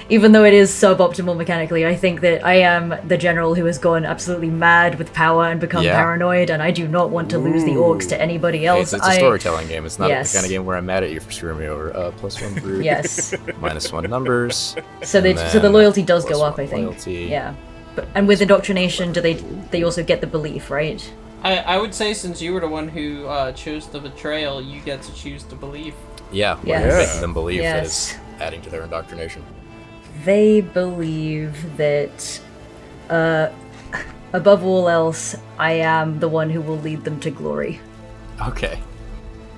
Even though it is suboptimal mechanically, I think that I am the general who has gone absolutely mad with power and become Yeah. paranoid, and I do not want to lose the orcs to anybody Hey, else. it's a storytelling game. It's not Yes. the kind of game where I'm mad at you for screwing me over. +1 brute. Yes. -1 numbers. So and so the then loyalty does go +1 up, I think. loyalty. Yeah. But and with indoctrination, do they also get the belief, right? I would say, since you were the one who chose the betrayal, you get to choose to believe. Yeah, Yes. we're making them believe that Yes. it's adding to their indoctrination. They believe that, above all else, I am the one who will lead them to glory. Okay.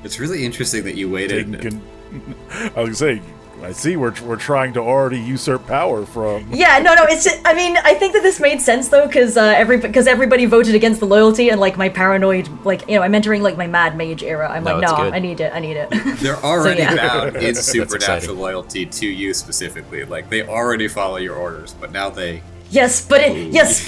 It's really interesting that you waited. I was gonna say, I see. We're trying to already usurp power from. Yeah, no, it's just, I mean, I think that this made sense though, because everybody voted against the loyalty, and like my paranoid, like, I'm entering like my mad mage era. I'm like, no, I need it. They're already So, yeah. bound in supernatural exciting. loyalty to you specifically. Like, they already follow your orders, but now they. Yes, but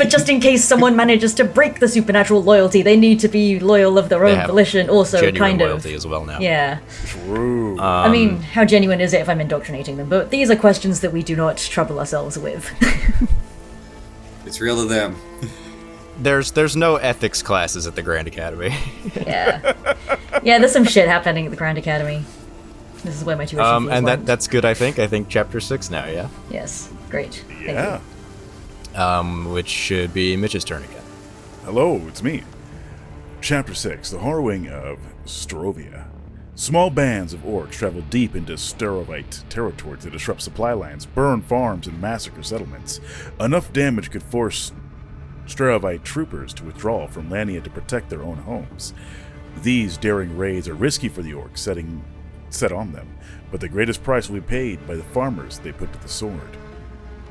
just in case someone manages to break the supernatural loyalty, they need to be loyal of their They own have volition. Also, genuine kind of. loyalty as well now. Yeah. True. I mean, how genuine is it if I'm indoctrinating them? But these are questions that we do not trouble ourselves with. It's real to them. There's no ethics classes at the Grand Academy. Yeah. Yeah, there's some shit happening at the Grand Academy. This is where my tuition fees and went. that's good. I think chapter 6 now. Yeah. Yes, great. Thank yeah. you. Which should be Mitch's turn again. Hello, it's me. Chapter 6, The Harrowing of Storovia. Small bands of orcs travel deep into Sterovite territory to disrupt supply lines, burn farms, and massacre settlements. Enough damage could force Sterovite troopers to withdraw from Lania to protect their own homes. These daring raids are risky for the orcs set on them, but the greatest price will be paid by the farmers they put to the sword.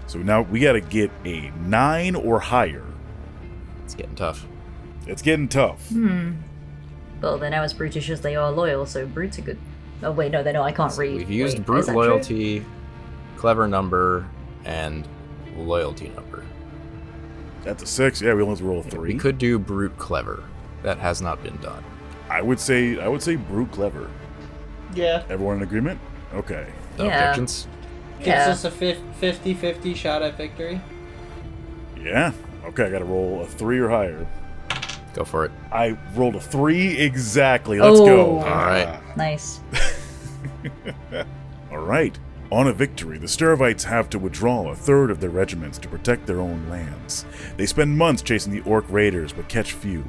So now we gotta get a 9 or higher. It's getting tough. It's getting tough. Well, they're now as brutish as they are loyal, so brutes are good. Oh, wait, no, I can't read. We've used Wait, brute is that true? loyalty, clever number, and loyalty number. That's a 6. Yeah, we only have to roll a 3. We could do brute clever. That has not been done. I would say brute clever. Yeah. Everyone in agreement? Okay. No Yeah. objections? Gives Yeah. us a 50-50 shot at victory. Yeah. Okay, I gotta roll a 3 or higher. Go for it. I rolled a 3 exactly. Let's go. All right. Nice. All right. On a victory, the Sterovites have to withdraw a third of their regiments to protect their own lands. They spend months chasing the orc raiders but catch few.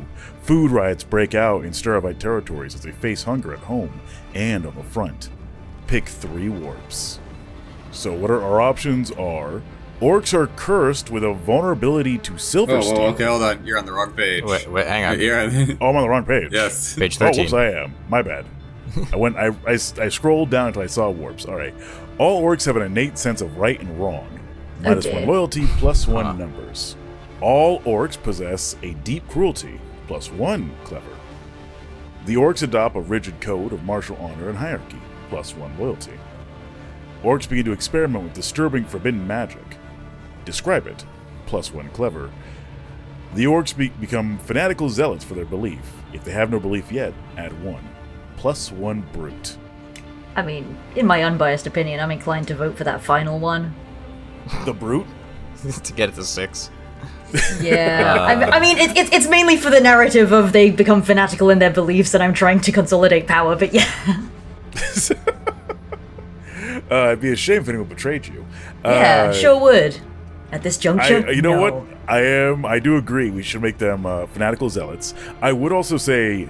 Food riots break out in Sterovite territories as they face hunger at home and on the front. Pick 3 warps. So what our options are: orcs are cursed with a vulnerability to silversteel. Oh, okay, hold on. You're on the wrong page. Wait, hang on. You're on- Oh, I'm on the wrong page. yes. Page Oh, 13. whoops, I am. My bad. I scrolled down until I saw warps. All right. All orcs have an innate sense of right and wrong. Minus Okay. 1 loyalty, plus 1 numbers. All orcs possess a deep cruelty, plus 1 clever. The orcs adopt a rigid code of martial honor and hierarchy, plus 1 loyalty. Orcs begin to experiment with disturbing forbidden magic. Describe it, plus 1 clever. The orcs become fanatical zealots for their belief. If they have no belief yet, add 1, plus 1 brute. I mean, in my unbiased opinion, I'm inclined to vote for that final one. The brute? To get it to 6. Yeah. I mean, it's mainly for the narrative of they become fanatical in their beliefs and I'm trying to consolidate power, but yeah. It'd be a shame if anyone betrayed you. Yeah, sure would. At this juncture, You know no. what? I do agree. We should make them fanatical zealots. I would also say,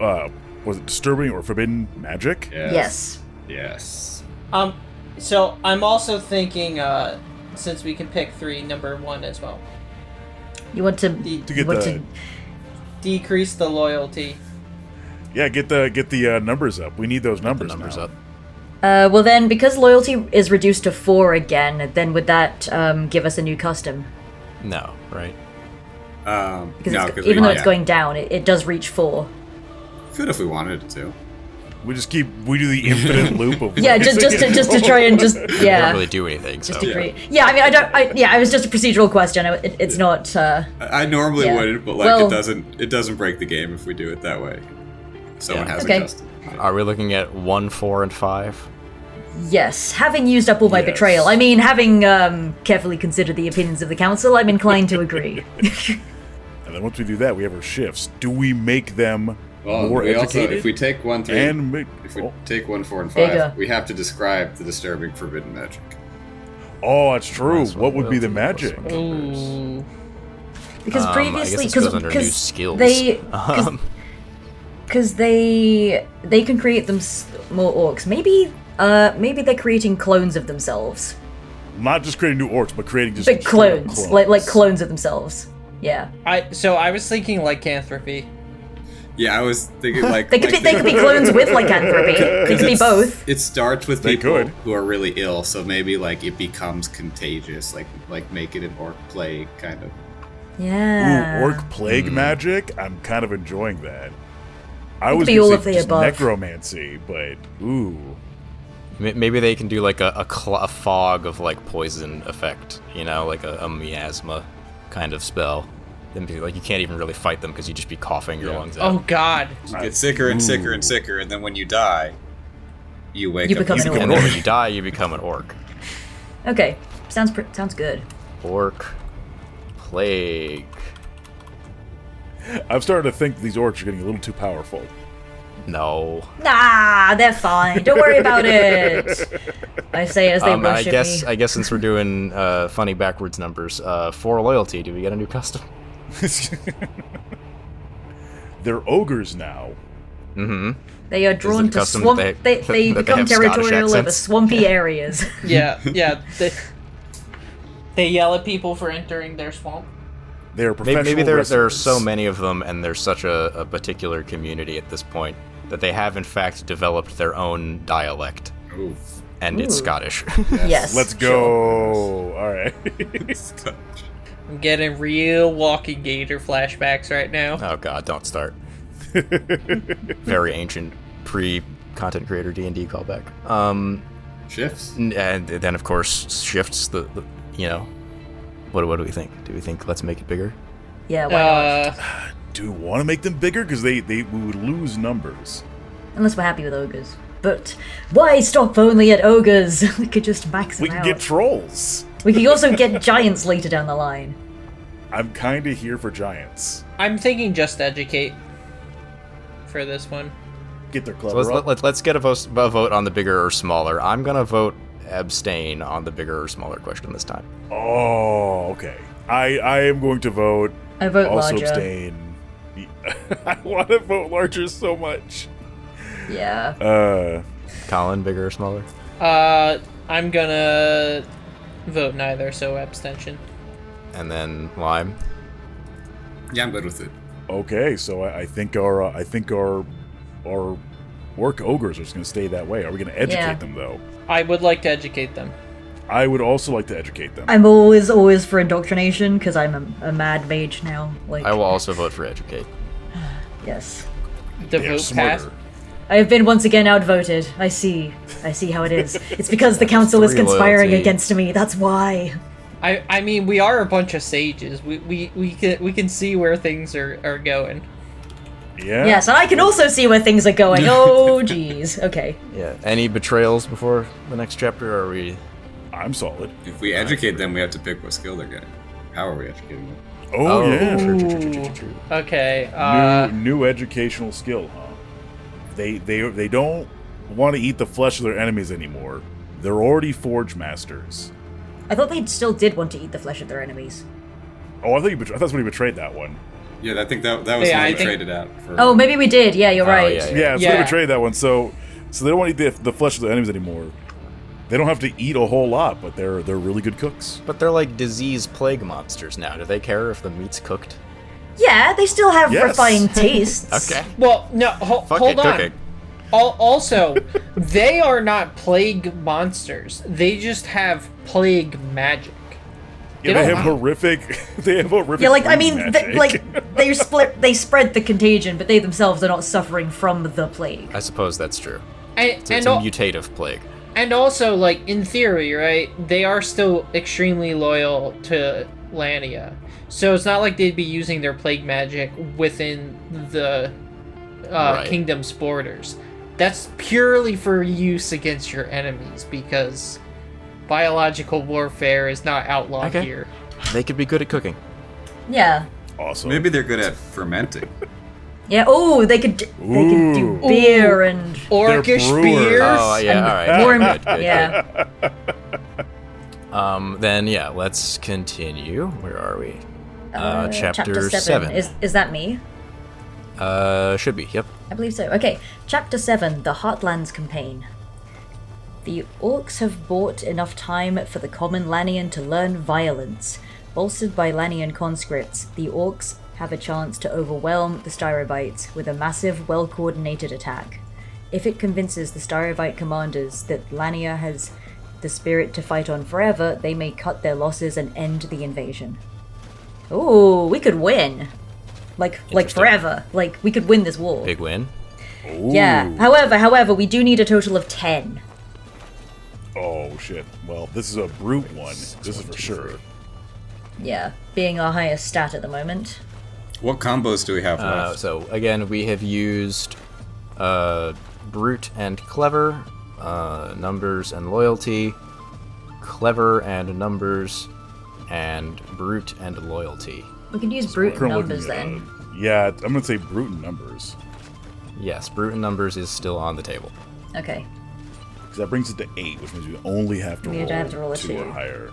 was it disturbing or forbidden magic? Yes. Yes. So I'm also thinking, since we can pick 3, number 1 as well. You want to To get you want the Decrease the loyalty. get the numbers up. We need those The numbers. numbers now. up. well then, because loyalty is reduced to 4 again, then would that give us a new custom? No, right? Because no, it's, even though it's going down, it does reach 4. Could if we wanted it to. We do the infinite loop of Yeah, just to try and just Don't yeah. really do anything. So Just agree. Yeah, I mean, it was just a procedural question. It's not. I normally Yeah. wouldn't, but like Well- it doesn't break the game if we do it that way. Someone Yeah. has Okay. a custom. are we looking at 1, 4, and 5? Yes, having used up all my Yes. betrayal, I mean, having carefully considered the opinions of the council, I'm inclined to agree. And then once we do that, we have our shifts. Do we make them Well, more we also, educated? if we take 1, 3, and if we oh, take 1, 4, and 5, Bigger. we have to describe the disturbing forbidden magic. oh, that's true. Minus What 1 would be the loyalty, magic? plus 1 numbers. Ooh. Because I previously, guess this goes under new skills. because they can create them more orcs. Maybe they're creating clones of themselves. Not just creating new orcs, but creating just But straight up clones, like clones of themselves. Yeah. I was thinking lycanthropy. Yeah, I was thinking like They could be clones with lycanthropy. They could be both. It starts with They people could. who are really ill, so maybe like it becomes contagious, like make it an orc plague kind of. Yeah. Ooh, orc plague magic? I'm kind of enjoying that. I was be gonna all say of the just above. necromancy, but ooh. Maybe they can do like a fog of like poison effect, you know, like a miasma kind of spell. Then be like you can't even really fight them because you just be coughing your lungs out. Oh God. You get sicker and sicker and sicker, and then when you die, you wake You up. become an And orc. then when you die, you become an orc. Okay, sounds good. Orc plague. I'm starting to think these orcs are getting a little too powerful. No. Nah, they're fine. Don't worry about it. I say as they worship me. I guess since we're doing funny backwards numbers, for loyalty, do we get a new custom? They're ogres now. Mm-hmm. They are drawn it to custom swamp. that They that become have Scottish territorial over accents? swampy areas. Yeah. They yell at people for entering their swamp. They're professional Maybe there are wrestlers. so many of them, and there's such a particular community at this point that they have in fact developed their own dialect, Ooh. and it's Ooh. Scottish. Yes. Let's go. sure. All right. I'm getting real Walking Gator flashbacks right now. Oh god, don't start. Very ancient pre-content creator D&D callback. Shifts. And then of course shifts the you know. What do we think? Do we think let's make it bigger? Yeah, why not? Do we want to make them bigger? Because we would lose numbers. Unless we're happy with ogres. But why stop only at ogres? We could just max them We can out. get trolls. We could also get giants later down the line. I'm kind of here for giants. I'm thinking just educate for this one. Get their So clever up. let's get a vote on the bigger or smaller. I'm gonna vote abstain on the bigger or smaller question this time. Oh, okay. I am going to vote. I vote also larger. abstain. I want to vote larger so much. Yeah. Colin, bigger or smaller? I'm gonna vote neither, so abstention. And then Lyme. Yeah, I'm good with it. Okay, so I think our orc ogres are just going to stay that way. Are we going to educate Yeah. them though? I would like to educate them. I would also like to educate them. I'm always for indoctrination because I'm a mad mage now. Like, I will also vote for educate. yes. The They're vote smarter. passed. I have been once again outvoted. I see how it is. It's because the council is Free conspiring loyalty. against me. That's why. I mean, we are a bunch of sages. We can see where things are going. Yeah. Yes, and I can also see where things are going. Oh, jeez. Okay. Yeah. Any betrayals before the next chapter? Or are we? I'm solid. If we educate them, we have to pick what skill they're getting. How are we educating them? Oh, yeah. True. Okay. New educational skill, huh? They don't want to eat the flesh of their enemies anymore. They're already forge masters. I thought they still did want to eat the flesh of their enemies. Oh, I thought that's when he betrayed that one. Yeah, I think that was Yeah, when I we think- traded out. For, Oh, maybe we did. Yeah, you're right. yeah, Yeah, so Yeah. they betrayed that one. So they don't want to eat the flesh of their enemies anymore. They don't have to eat a whole lot, but they're really good cooks. But they're like disease plague monsters now. Do they care if the meat's cooked? Yeah, they still have Yes. refined tastes. Okay. Well, no, Fuck hold it, on. cooking. Also, they are not plague monsters. They just have plague magic. Yeah, They they don't- have horrific. They have horrific. Yeah, like I green mean, magic. they spread the contagion, but they themselves are not suffering from the plague. I suppose that's true. And, It's and, a al- mutative plague. and also, like, in theory, right, they are still extremely loyal to Lania. So it's not like they'd be using their plague magic within the Right. kingdom's borders. That's purely for use against your enemies, because biological warfare is not outlawed Okay. here. They could be good at cooking. Yeah, Awesome. maybe they're good at fermenting. yeah. Oh, they could do Ooh. beer and Orcish brewers. beers. Oh yeah, all right. more. Good. Yeah, Then yeah, let's continue. Where are we? Chapter 7. 7. Is that me? Should be. Yep. I believe so. Okay, Chapter 7, The Heartlands Campaign. The Orcs have bought enough time for the common Lanian to learn violence. Bolstered by Lanian conscripts, the Orcs have a chance to overwhelm the Styrovites with a massive, well-coordinated attack. If it convinces the Styrovite commanders that Lania has the spirit to fight on forever, they may cut their losses and end the invasion. Ooh, we could win. Like forever. Like, we could win this war. Big win. Ooh. Yeah. However, we do need a total of 10. Oh, shit. Well, this is a brute one. This is for sure. Yeah, being our highest stat at the moment. What combos do we have left? So again, we have used brute and clever, numbers and loyalty, clever and numbers, and brute and loyalty. We can use brute and Currently numbers looking then. yeah, I'm gonna say brute and numbers. Yes, brute and numbers is still on the table. Okay. Because that brings it to 8, which means we only have to We roll, have to roll a 2 2. or higher.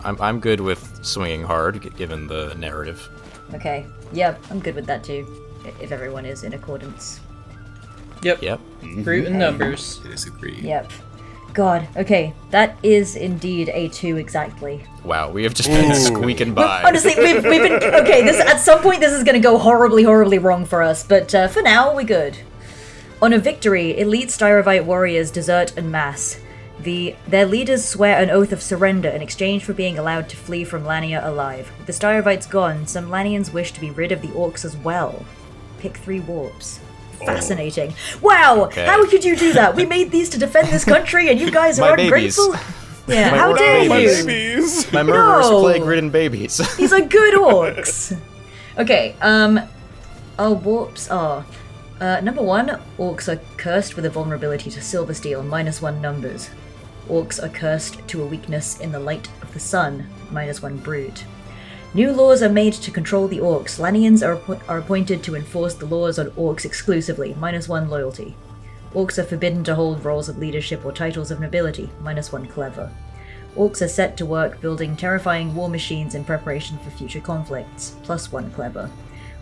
I'm good with swinging hard, given the narrative. Okay. Yep, I'm good with that too. If everyone is in accordance. Yep. Yep. Brute and numbers. I disagree. Yep. God, okay. That is indeed a 2 exactly. Wow, we have just been squeaking by. Honestly, we've been... Okay, this at some point this is going to go horribly, horribly wrong for us, but for now, we're good. On a victory, elite Styrovite warriors desert en masse. Their leaders swear an oath of surrender in exchange for being allowed to flee from Lania alive. With the Styrovites gone, some Lanians wish to be rid of the Orcs as well. Pick 3 warps. Fascinating. Wow! Okay. How could you do that? We made these to defend this country and you guys My are babies. ungrateful? Yeah, My how orc dare My you? babies! My murderous, No. plague-ridden babies. These are good orcs. Okay, our warps are... number 1, orcs are cursed with a vulnerability to silversteel, -1 numbers. Orcs are cursed to a weakness in the light of the sun, -1 brute. New laws are made to control the orcs. Lanians are appointed to enforce the laws on orcs exclusively, -1 loyalty. Orcs are forbidden to hold roles of leadership or titles of nobility, -1 clever. Orcs are set to work building terrifying war machines in preparation for future conflicts, +1 clever.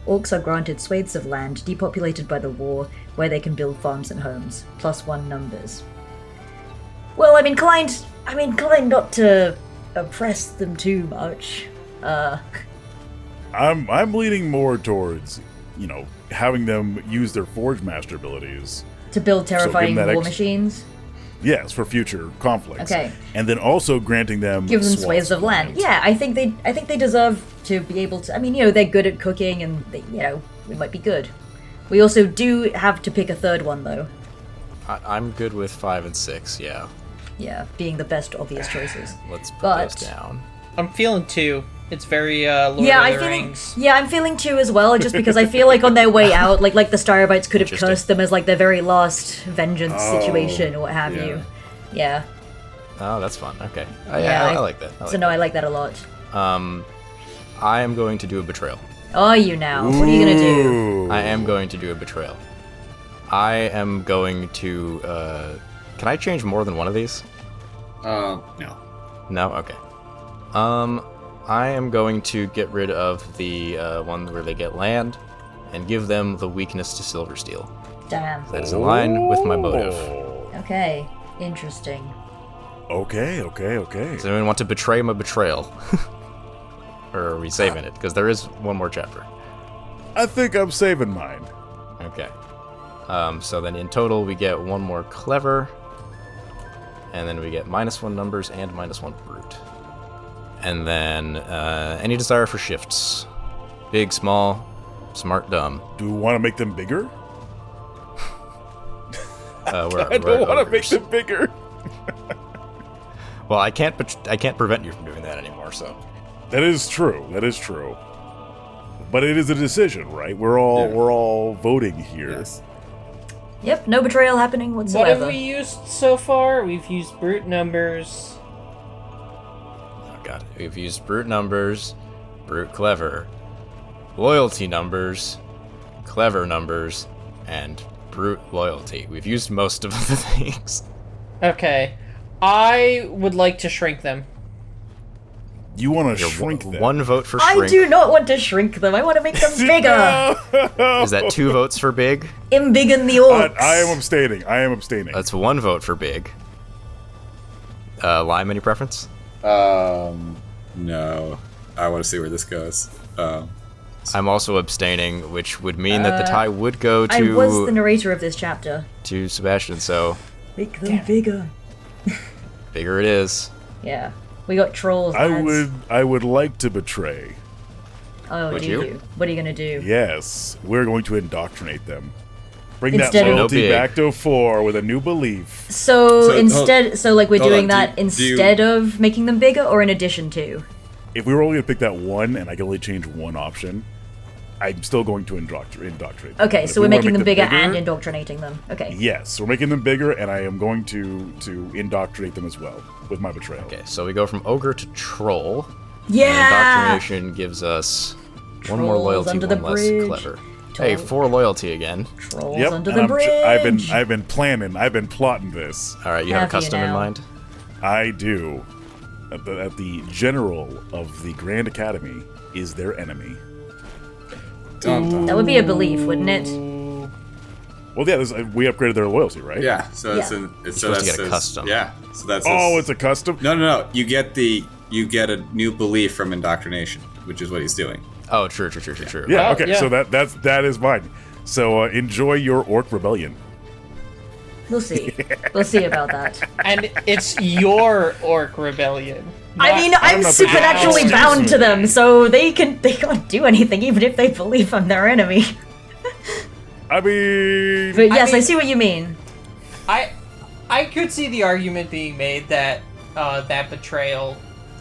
Orcs are granted swathes of land depopulated by the war, where they can build farms and homes, +1 numbers. Well, I'm inclined not to oppress them too much. I'm leaning more towards, having them use their Forge Master abilities. To build terrifying that war machines. Yes, for future conflicts. Okay. And then also granting them Give them swaths swathes of land. Yeah, I think they deserve to be able to. I mean, they're good at cooking, and we might be good. We also do have to pick a third one, though. I'm good with 5 and 6, yeah. Yeah, being the best obvious choices. Let's put But- those down. I'm feeling 2. It's very Lord of the Rings. I'm feeling 2 as well, just because I feel like on their way out, like the Styrovites could have Interesting. cursed them as like their very last vengeance situation or what have yeah. you. Yeah. Oh, that's fun. Okay. Yeah, I like that. I like that a lot. I am going to do a betrayal. Are you now? What are you gonna do? Ooh. I am going to do a betrayal. I am going to. Can I change more than one of these? No. No? Okay. I am going to get rid of the one where they get land and give them the weakness to silversteel. Damn. That is in line with my motive. Okay. Interesting. Okay. Does anyone want to betray my betrayal? Or are we saving it? Because there is one more chapter. I think I'm saving mine. Okay. So then in total we get one more clever, and then we get -1 numbers and -1 brute. And then any desire for shifts. Big, small, smart, dumb. Do we want to make them bigger? We're I don't want to make ogres. them bigger. Well, I can't prevent you from doing that anymore, so. That is true. But it is a decision, right? We're all voting here. Yes. Yep, no betrayal happening What whatsoever. have we used so far? We've used brute numbers. Oh god. We've used brute numbers, brute clever, loyalty numbers, clever numbers, and brute loyalty. We've used most of the things. Okay. I would like to shrink them. You want to You're shrink them. one vote for I shrink. do not want to shrink them. I want to make them bigger. Is that 2 votes for big? Embiggen the orcs. I am abstaining. That's 1 vote for big. Lyme, any preference? No. I want to see where this goes. I'm also abstaining, which would mean that the tie would go to... I was the narrator of this chapter. To Sebastian, so... Make them bigger. Bigger it is. Yeah. We got trolls, lads. I would like to betray. Oh, Would do you? you? What are you gonna do? Yes, we're going to indoctrinate them. Bring Instead that of- loyalty No big. back to 4 with a new belief. So So, instead, so like we're hold doing on, that do you- instead of making them bigger, or in addition to? If we were only going to pick that one, and I can only change one option, I'm still going to indoctrinate them. Okay, But so if we're we wanna making make them bigger and indoctrinating them. Okay. Yes, we're making them bigger, and I am going to indoctrinate them as well with my betrayal. Okay, so we go from ogre to troll. Yeah. And indoctrination gives us one more Trolls loyalty, under one the less bridge. clever. Hey, 4 loyalty again. Trolls Yep, under and the bridge. I've been planning, I've been plotting this. All right, you have a Have you custom in now? mind? I do. At the general of the Grand Academy is their enemy. Dun, dun. That would be a belief, wouldn't it? Well, yeah, we upgraded their loyalty, right? Yeah, so it's Yeah. an, it's, so supposed that to get a says, custom. Yeah, so that's Oh, it's a custom. no. You get a new belief from indoctrination, which is what he's doing. Oh, true. Yeah. Oh, Okay. yeah. So that is mine. So enjoy your orc rebellion. We'll see. We'll see about that. And it's your orc rebellion. I mean, I'm not supernaturally the- bound to them, so they can't do anything, even if they believe I'm their enemy. I mean, But yes, I mean- see what you mean. I could see the argument being made that that betrayal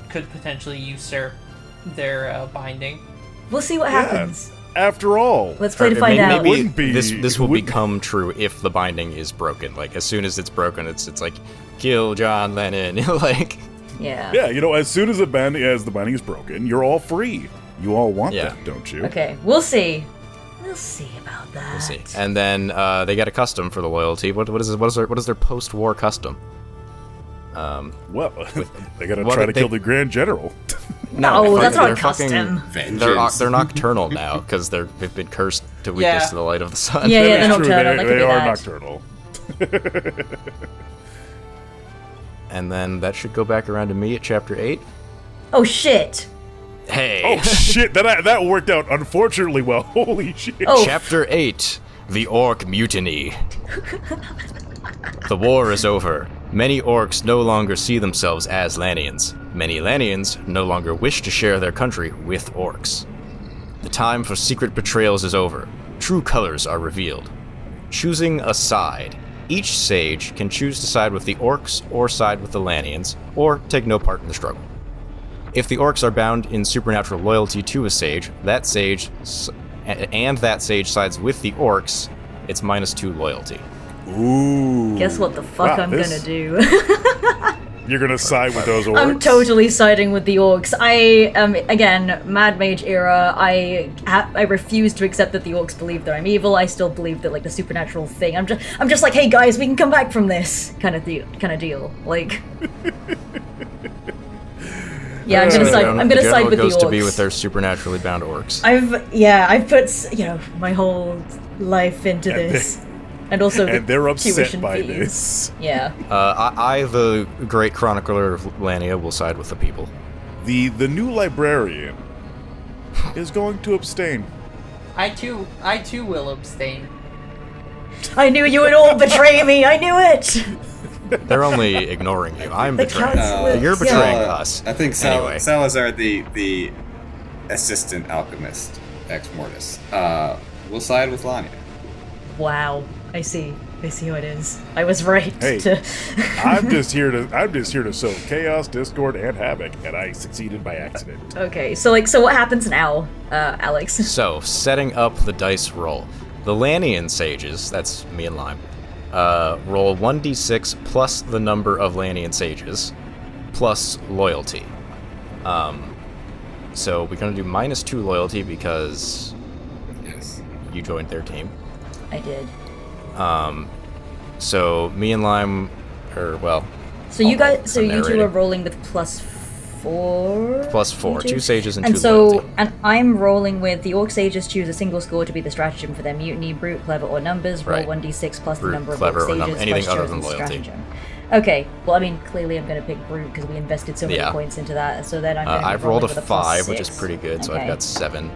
could potentially usurp their binding. We'll see what happens. after all, Let's play to Or find out. maybe Wouldn't be- this will wouldn't- become true if the binding is broken. Like as soon as it's broken, it's like kill John Lennon. Like Yeah. yeah, as soon as the binding is broken, you're all free. You all want Yeah. that, don't you? Okay, we'll see. We'll see about that. we'll see. And then they get a custom for the loyalty. What is their post-war custom? Well, they gotta What try if to they- kill the Grand General. No, that's not they're a custom. Vengeance. They're nocturnal now because they've been cursed to weakness Yeah. to the light of the sun. Yeah, That they're is true, nocturnal. They could They be are that. nocturnal. And then that should go back around to me at chapter 8. Oh shit. Hey. Oh shit! That worked out unfortunately well. Holy shit! Oh. Chapter 8, The Orc Mutiny. The war is over. Many orcs no longer see themselves as Lanians. Many Lanians no longer wish to share their country with orcs. The time for secret betrayals is over. True colors are revealed. Choosing a side. Each sage can choose to side with the orcs or side with the Lanians, or take no part in the struggle. If the orcs are bound in supernatural loyalty to a sage, that sage sides with the orcs, it's -2 loyalty. Ooh. Guess what the fuck Wow, I'm this- gonna do? You're gonna side with those orcs. I'm totally siding with the orcs. I again, Mad Mage era. I refuse to accept that the orcs believe that I'm evil. I still believe that like the supernatural thing. I'm just like, hey guys, we can come back from this kind of deal. Like, yeah, I'm gonna side. I'm gonna side with the goes orcs. to be with their supernaturally bound orcs. I've put my whole life into And this, and also the and they're upset tuition by fees. this. Yeah. I, the great chronicler of Lania, will side with the people. The new librarian is going to abstain. I too will abstain. I knew you would all betray me. I knew it. They're only ignoring you. I'm The betraying. council- You're yeah. betraying us. I think Anyway. Salazar, the assistant alchemist, ex Mortis, will side with Lania. Wow. I see how it is. I was right. Hey. To... I'm just here to sow chaos, discord, and havoc, and I succeeded by accident. Okay. So what happens now, Alex? So, setting up the dice roll. The Lanian sages, that's me and Lyme, roll 1d6 plus the number of Lanian sages, plus loyalty. So we're going to do -2 loyalty because Yes. you joined their team. I did. So me and Lyme, So you guys. So I'm you two narrating. are rolling with +4. +4, you two? 2 sages and And 2 so, loyalty. and I'm rolling with the Orc Sages choose a single score to be the stratagem for their mutiny, brute, clever, or numbers. Roll Right. 1d6 plus Brute, the number of clever, Orc or Sages anything plus other chosen than loyalty. stratagem. Okay, well, I mean, clearly I'm going to pick brute because we invested so many Yeah. points into that. So then I'm going to I've rolled a with 5, which is +6. pretty good, so Okay. I've got 7.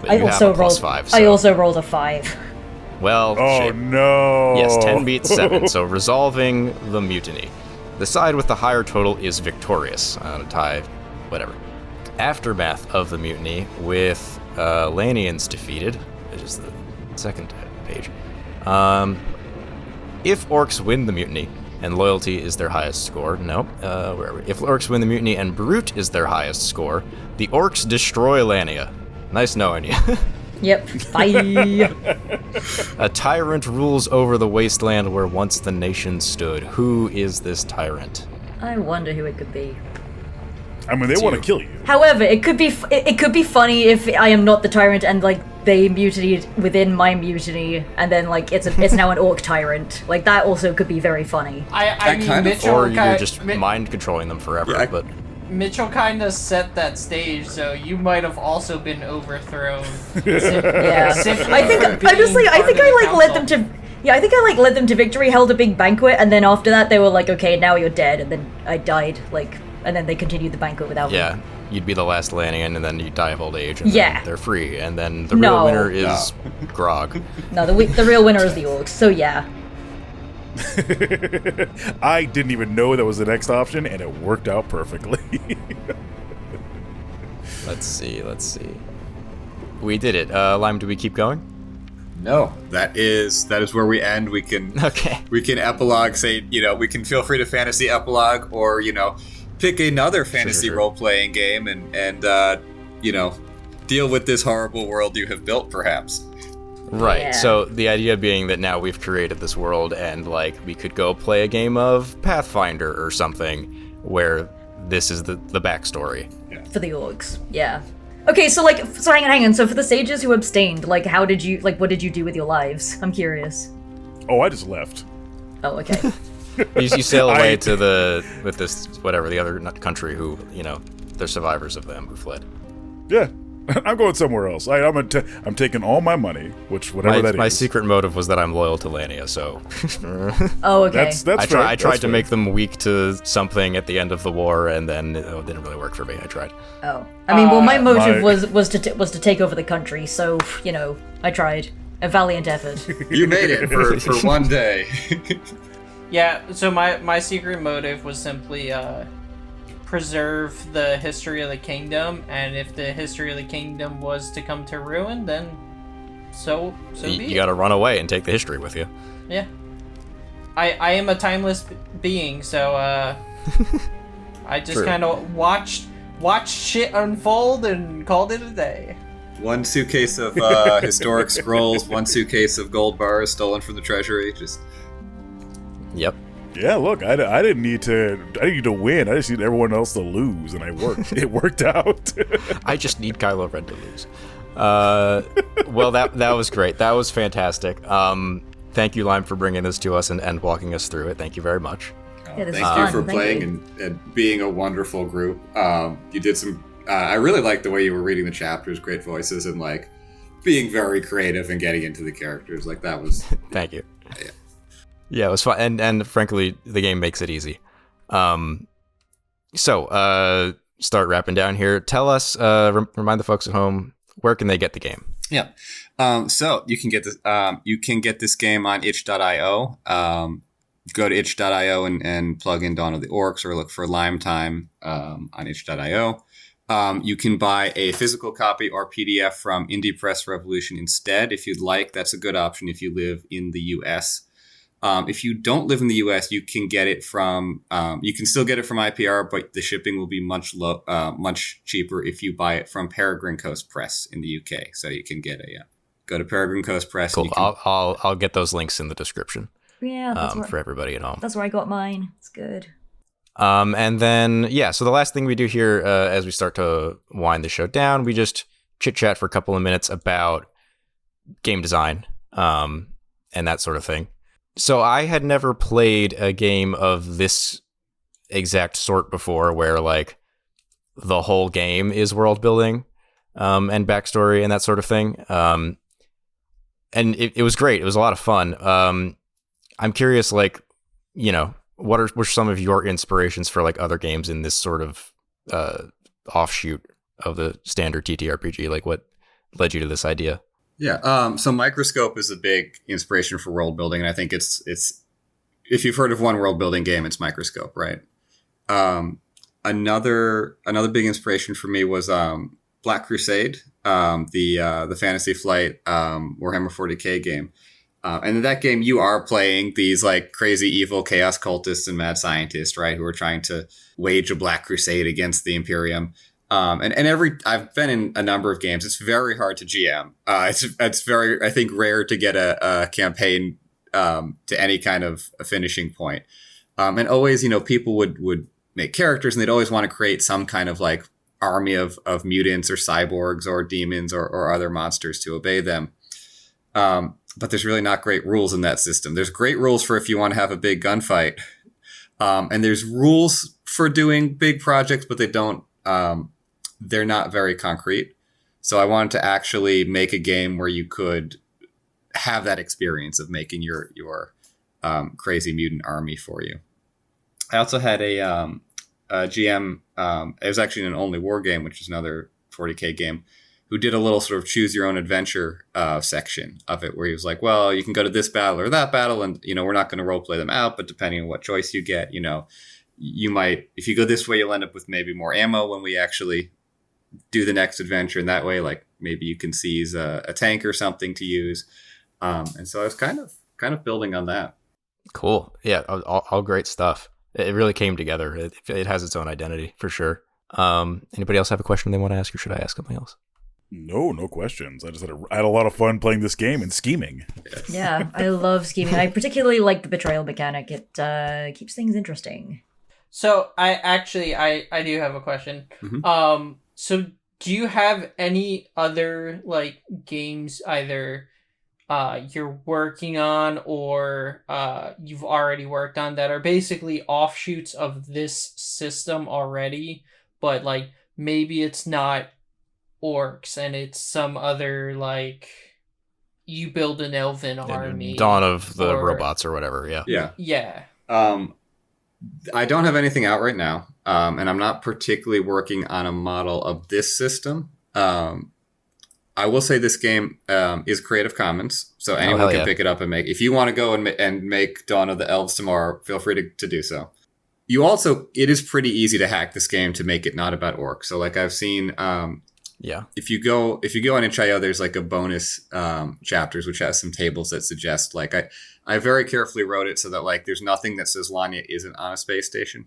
But I you also have a rolled. +5. I So. also rolled a 5. Well, Oh shape. no! Yes, 10 beats 7, so resolving the mutiny. The side with the higher total is victorious. On a tie, whatever. Aftermath of the mutiny, with Lanians defeated, which is the second page. If Orcs win the mutiny, and loyalty is their highest score, where are we? If Orcs win the mutiny and brute is their highest score, the Orcs destroy Lania. Nice knowing you. Yep. Bye. A tyrant rules over the wasteland where once the nation stood. Who is this tyrant? I wonder who it could be. I mean, they want to kill you. However, it could be it could be funny if I am not the tyrant and like they mutinied within my mutiny, and then like it's now an orc tyrant. Like that also could be very funny. I mean, kind of- Mitchell Or you're kind just mind controlling them forever, Yeah, but... Mitchell kind of set that stage, so you might have also been overthrown. Yeah. Simply I think for being honestly, I part think of the I like led them council. to. Yeah, I think I like led them to victory, held a big banquet, and then after that they were like, okay, now you're dead, and then I died. Like, and then they continued the banquet without me. Yeah, you'd be the last Lanian, and then you die of old age, and Yeah. then they're free, and then the real No. winner is Grog. No, the real winner is the orcs. So yeah. I didn't even know that was the next option, and it worked out perfectly. Let's see. We did it. Lyme, do we keep going? No, that is where we end. We can Okay. we can epilogue. Say we can feel free to fantasy epilogue, or pick another fantasy Sure. role playing game and deal with this horrible world you have built, perhaps. Right. Yeah. So the idea being that now we've created this world, and like we could go play a game of Pathfinder or something, where this is the backstory. For the orcs, yeah. Okay, so hang on. So for the sages who abstained, like, what did you do with your lives? I'm curious. Oh, I just left. Oh, okay. You sail away to the other country who they're survivors of them who fled. Yeah, I'm going somewhere else. I'm taking all my money, whatever that is. My secret motive was that I'm loyal to Lania, so Oh, okay. That's I fair. tried That's to fair. make them weak to something at the end of the war, and then it didn't really work for me. I tried. Oh, I mean, well, my motive my- was to take over the country. So I tried. A valiant effort. You made it for one day. Yeah, so my secret motive was simply preserve the history of the kingdom, and if the history of the kingdom was to come to ruin, then so be You it. got to run away and take the history with you. Yeah. I am a timeless being, so I just True. kind of watched shit unfold and called it a day. One suitcase of historic scrolls, one suitcase of gold bars stolen from the treasury. Just Yep. Yeah, look, I didn't need to. I didn't need to win. I just need everyone else to lose, and I worked. It worked out. I just need Kylo Ren to lose. Well, that was great. That was fantastic. Thank you, Lyme, for bringing this to us and walking us through it. Thank you very much. Yeah, this thank is you fun. for Thank playing you. and being a wonderful group. You did some. I really liked the way you were reading the chapters. Great voices and like being very creative and getting into the characters. Like that was. Thank you. Yeah. Yeah, it was fun, and frankly, the game makes it easy. So start wrapping down here. Tell us, remind the folks at home, where can they get the game? Yeah. So you can get this. You can get this game on itch.io. Go to itch.io and plug in Dawn of the Orcs or look for Lyme Time on itch.io. You can buy a physical copy or PDF from Indie Press Revolution instead, if you'd like. That's a good option if you live in the U.S. If you don't live in the U.S., you can get it from. You can still get it from IPR, but the shipping will be much cheaper if you buy it from Peregrine Coast Press in the U.K. So you can get go to Peregrine Coast Press. Cool. And you can, I'll get those links in the description Yeah, for everybody at home. that's where I got mine. It's good. And then, so the last thing we do here as we start to wind the show down, we just chit-chat for a couple of minutes about game design and that sort of thing. So I had never played a game of this exact sort before where, like, the whole game is world building and backstory and that sort of thing. And it was great. It was a lot of fun. I'm curious, like, what are some of your inspirations for like other games in this sort of offshoot of the standard TTRPG? Like led you to this idea? Yeah. So Microscope is a big inspiration for world building, and I think it's if you've heard of one world building game, it's Microscope, right? Another big inspiration for me was Black Crusade, the Fantasy Flight Warhammer 40K game. And in that game, you are playing these like crazy evil chaos cultists and mad scientists, right? Who are trying to wage a Black Crusade against the Imperium. I've been in a number of games. It's very hard to GM. It's very, I think, rare to get a campaign to any kind of a finishing point. And always, people would make characters, and they'd always want to create some kind of like army of mutants or cyborgs or demons or other monsters to obey them. But there's really not great rules in that system. There's great rules for if you want to have a big gunfight. And there's rules for doing big projects, but they're not very concrete. So I wanted to actually make a game where you could have that experience of making your crazy mutant army for you. I also had a GM, it was actually an Only War game, which is another 40K game, who did a little sort of choose your own adventure section of it, where he was like, well, you can go to this battle or that battle, and we're not going to role play them out, but depending on what choice you get, you might, if you go this way, you'll end up with maybe more ammo when we actually do the next adventure, and that way, like, maybe you can seize a tank or something to use. And so I was kind of building on that. Cool. Yeah, all great stuff. It really came together. It has its own identity for sure. Anybody else have a question they want to ask, or should I ask something else? No questions. I had a lot of fun playing this game and scheming. Yes. Yeah, I love scheming. I particularly like the betrayal mechanic. It keeps things interesting. So I do have a question. Mm-hmm. So do you have any other like games either you're working on or you've already worked on that are basically offshoots of this system already, but like maybe it's not Orcs and it's some other, like, you build an elven army, Dawn of the Robots or whatever? Yeah. I don't have anything out right now, and I'm not particularly working on a model of this system. I will say this game is Creative Commons, so anyone can pick it up and make. If you want to go and make Dawn of the Elves tomorrow, feel free to do so. It is pretty easy to hack this game to make it not about orcs. So like I've seen, if you go on itch.io, there's like a bonus chapters which has some tables that suggest, like, I very carefully wrote it so that like there's nothing that says Lanya isn't on a space station.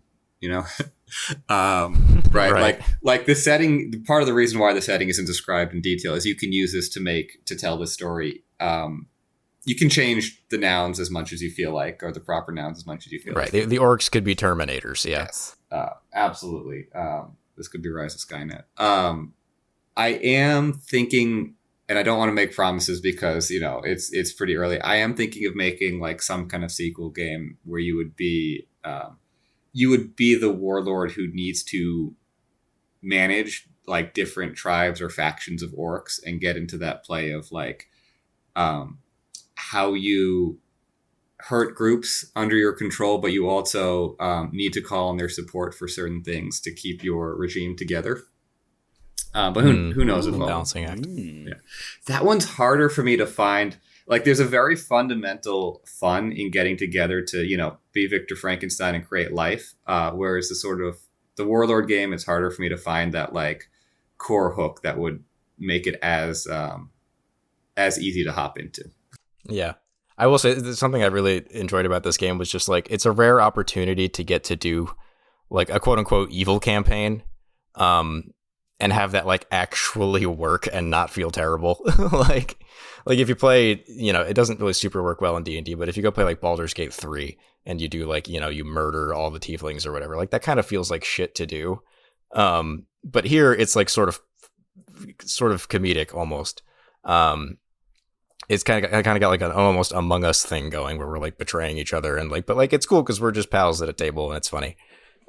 Right. Like the setting, part of the reason why the setting isn't described in detail is you can use this to tell the story. You can change the nouns as much as you feel like, or the proper nouns as much as you feel like. Right. The orcs could be Terminators. Yeah. Yes. Absolutely. This could be Rise of Skynet. I am thinking, and I don't want to make promises because, it's pretty early. I am thinking of making like some kind of sequel game where you would be the warlord who needs to manage like different tribes or factions of orcs and get into that play of like how you hurt groups under your control, but you also need to call on their support for certain things to keep your regime together. But who knows? Balancing act. Yeah. That one's harder for me to find. Like, there's a very fundamental fun in getting together to, be Victor Frankenstein and create life. Whereas the Warlord game, it's harder for me to find that like core hook that would make it as easy to hop into. Yeah. I will say something I really enjoyed about this game was just like, it's a rare opportunity to get to do like a quote unquote evil campaign. And have that like actually work and not feel terrible. like if you play, it doesn't really super work well in D&D, but if you go play like Baldur's Gate 3 and you do like, you murder all the tieflings or whatever, like that kind of feels like shit to do. But here it's like sort of comedic almost. It's kind of got like an almost Among Us thing going where we're like betraying each other and like, but like it's cool because we're just pals at a table and it's funny.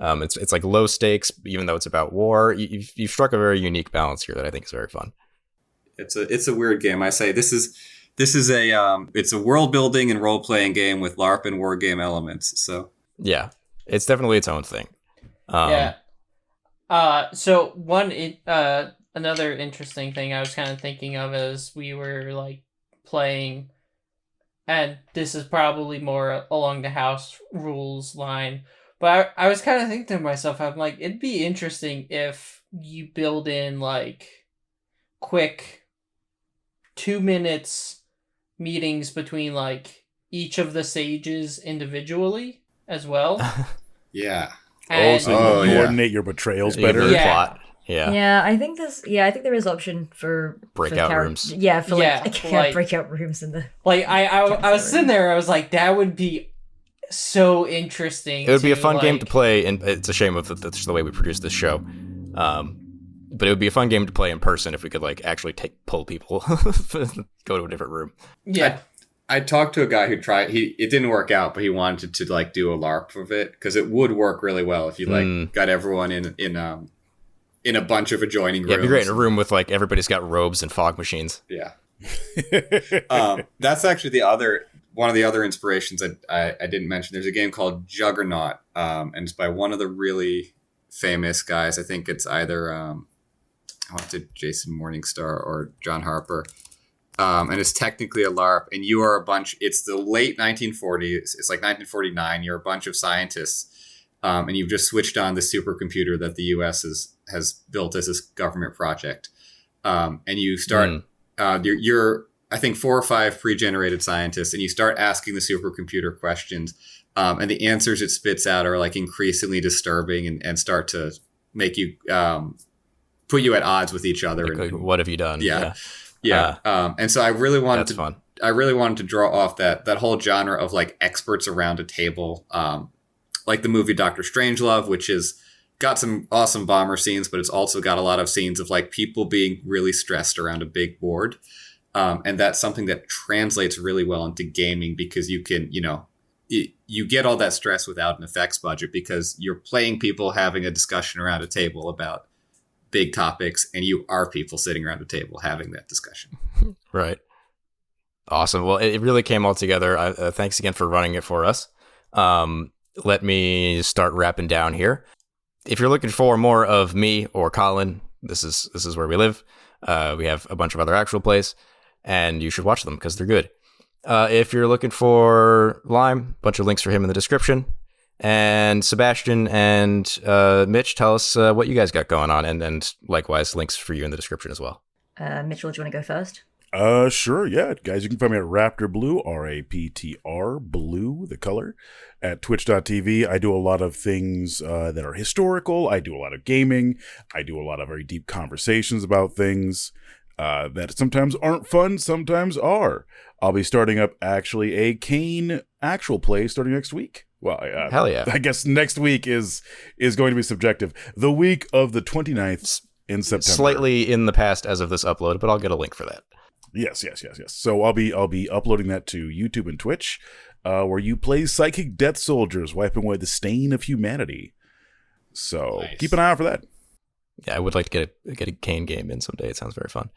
It's like low stakes, even though it's about war. You've struck a very unique balance here that I think is very fun. It's a weird game. I say this is it's a world building and role playing game with LARP and war game elements. So yeah, it's definitely its own thing. So one, another interesting thing I was kind of thinking of as we were like playing, and this is probably more along the house rules line, but I was kind of thinking to myself, I'm like, it'd be interesting if you build in like quick 2 minutes meetings between like each of the sages individually as well. Yeah. And, so you can coordinate your betrayals better. Yeah. Plot. Yeah. Yeah, I think there is option for Breakout rooms. Yeah, for like breakout rooms in the. Like I was sitting there, I was like, that would be so interesting. It would be a fun game to play, and it's a shame that's the way we produce this show. But it would be a fun game to play in person if we could like actually pull people, go to a different room. Yeah. I talked to a guy who tried. It didn't work out, but he wanted to like do a LARP of it because it would work really well if you like got everyone in a bunch of adjoining rooms. Yeah, it'd be great in a room with like everybody's got robes and fog machines. Yeah. That's actually one of the other inspirations I didn't mention. There's a game called Juggernaut, and it's by one of the really famous guys. I think it's either I want to Jason Morningstar or John Harper. And it's technically a LARP, and you are a bunch. It's the late 1940s. It's like 1949. You're a bunch of scientists, and you've just switched on the supercomputer that the U.S. has built as this government project. And you start. You're I think 4 or 5 pre-generated scientists, and you start asking the supercomputer questions, and the answers it spits out are like increasingly disturbing and start to make you put you at odds with each other. Like, what have you done? Yeah. And so I really wanted that's fun. I really wanted to draw off that whole genre of like experts around a table, like the movie Dr. Strangelove, which is got some awesome bomber scenes, but it's also got a lot of scenes of like people being really stressed around a big board. And that's something that translates really well into gaming because you can, you get all that stress without an effects budget because you're playing people having a discussion around a table about big topics, and you are people sitting around a table having that discussion. Right. Awesome. Well, it really came all together. Thanks again for running it for us. Let me start wrapping down here. If you're looking for more of me or Colin, this is where we live. We have a bunch of other actual plays, and you should watch them because they're good. If you're looking for Lyme, a bunch of links for him in the description. And Sebastian and Mitch, tell us what you guys got going on, and likewise, links for you in the description as well. Mitchell, do you want to go first? Sure, yeah. Guys, you can find me at Raptor Blue, RAPTR, Blue, the color, at twitch.tv. I do a lot of things that are historical. I do a lot of gaming. I do a lot of very deep conversations about things that sometimes aren't fun, sometimes are. I'll be starting up, actually, a Kane actual play starting next week. Well, hell yeah. I guess next week is going to be subjective. The week of the 29th in September. Slightly in the past as of this upload, but I'll get a link for that. Yes. So I'll be uploading that to YouTube and Twitch, where you play psychic death soldiers, wiping away the stain of humanity. So Nice. Keep an eye out for that. Yeah, I would like to get a Kane game in someday. It sounds very fun.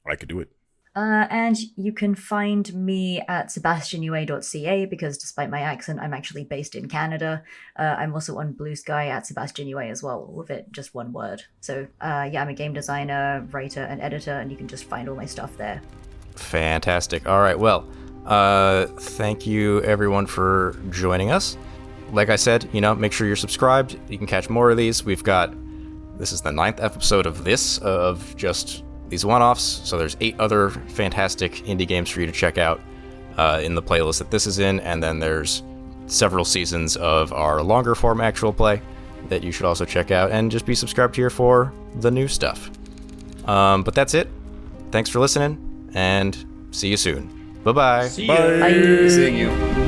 I could do it. And you can find me at sebastianua.ca because despite my accent, I'm actually based in Canada. I'm also on Blue Sky at sebastianua as well, all of it just one word. So I'm a game designer, writer, and editor, and you can just find all my stuff there. Fantastic. All right, well, thank you everyone for joining us. Like I said, make sure you're subscribed. You can catch more of these. This is the 9th episode of just these one-offs, so there's 8 other fantastic indie games for you to check out in the playlist that this is in, and then there's several seasons of our longer form actual play that you should also check out, and just be subscribed here for the new stuff. But that's it. Thanks for listening, and see you soon. Bye-bye. See Bye. ya. Good seeing you.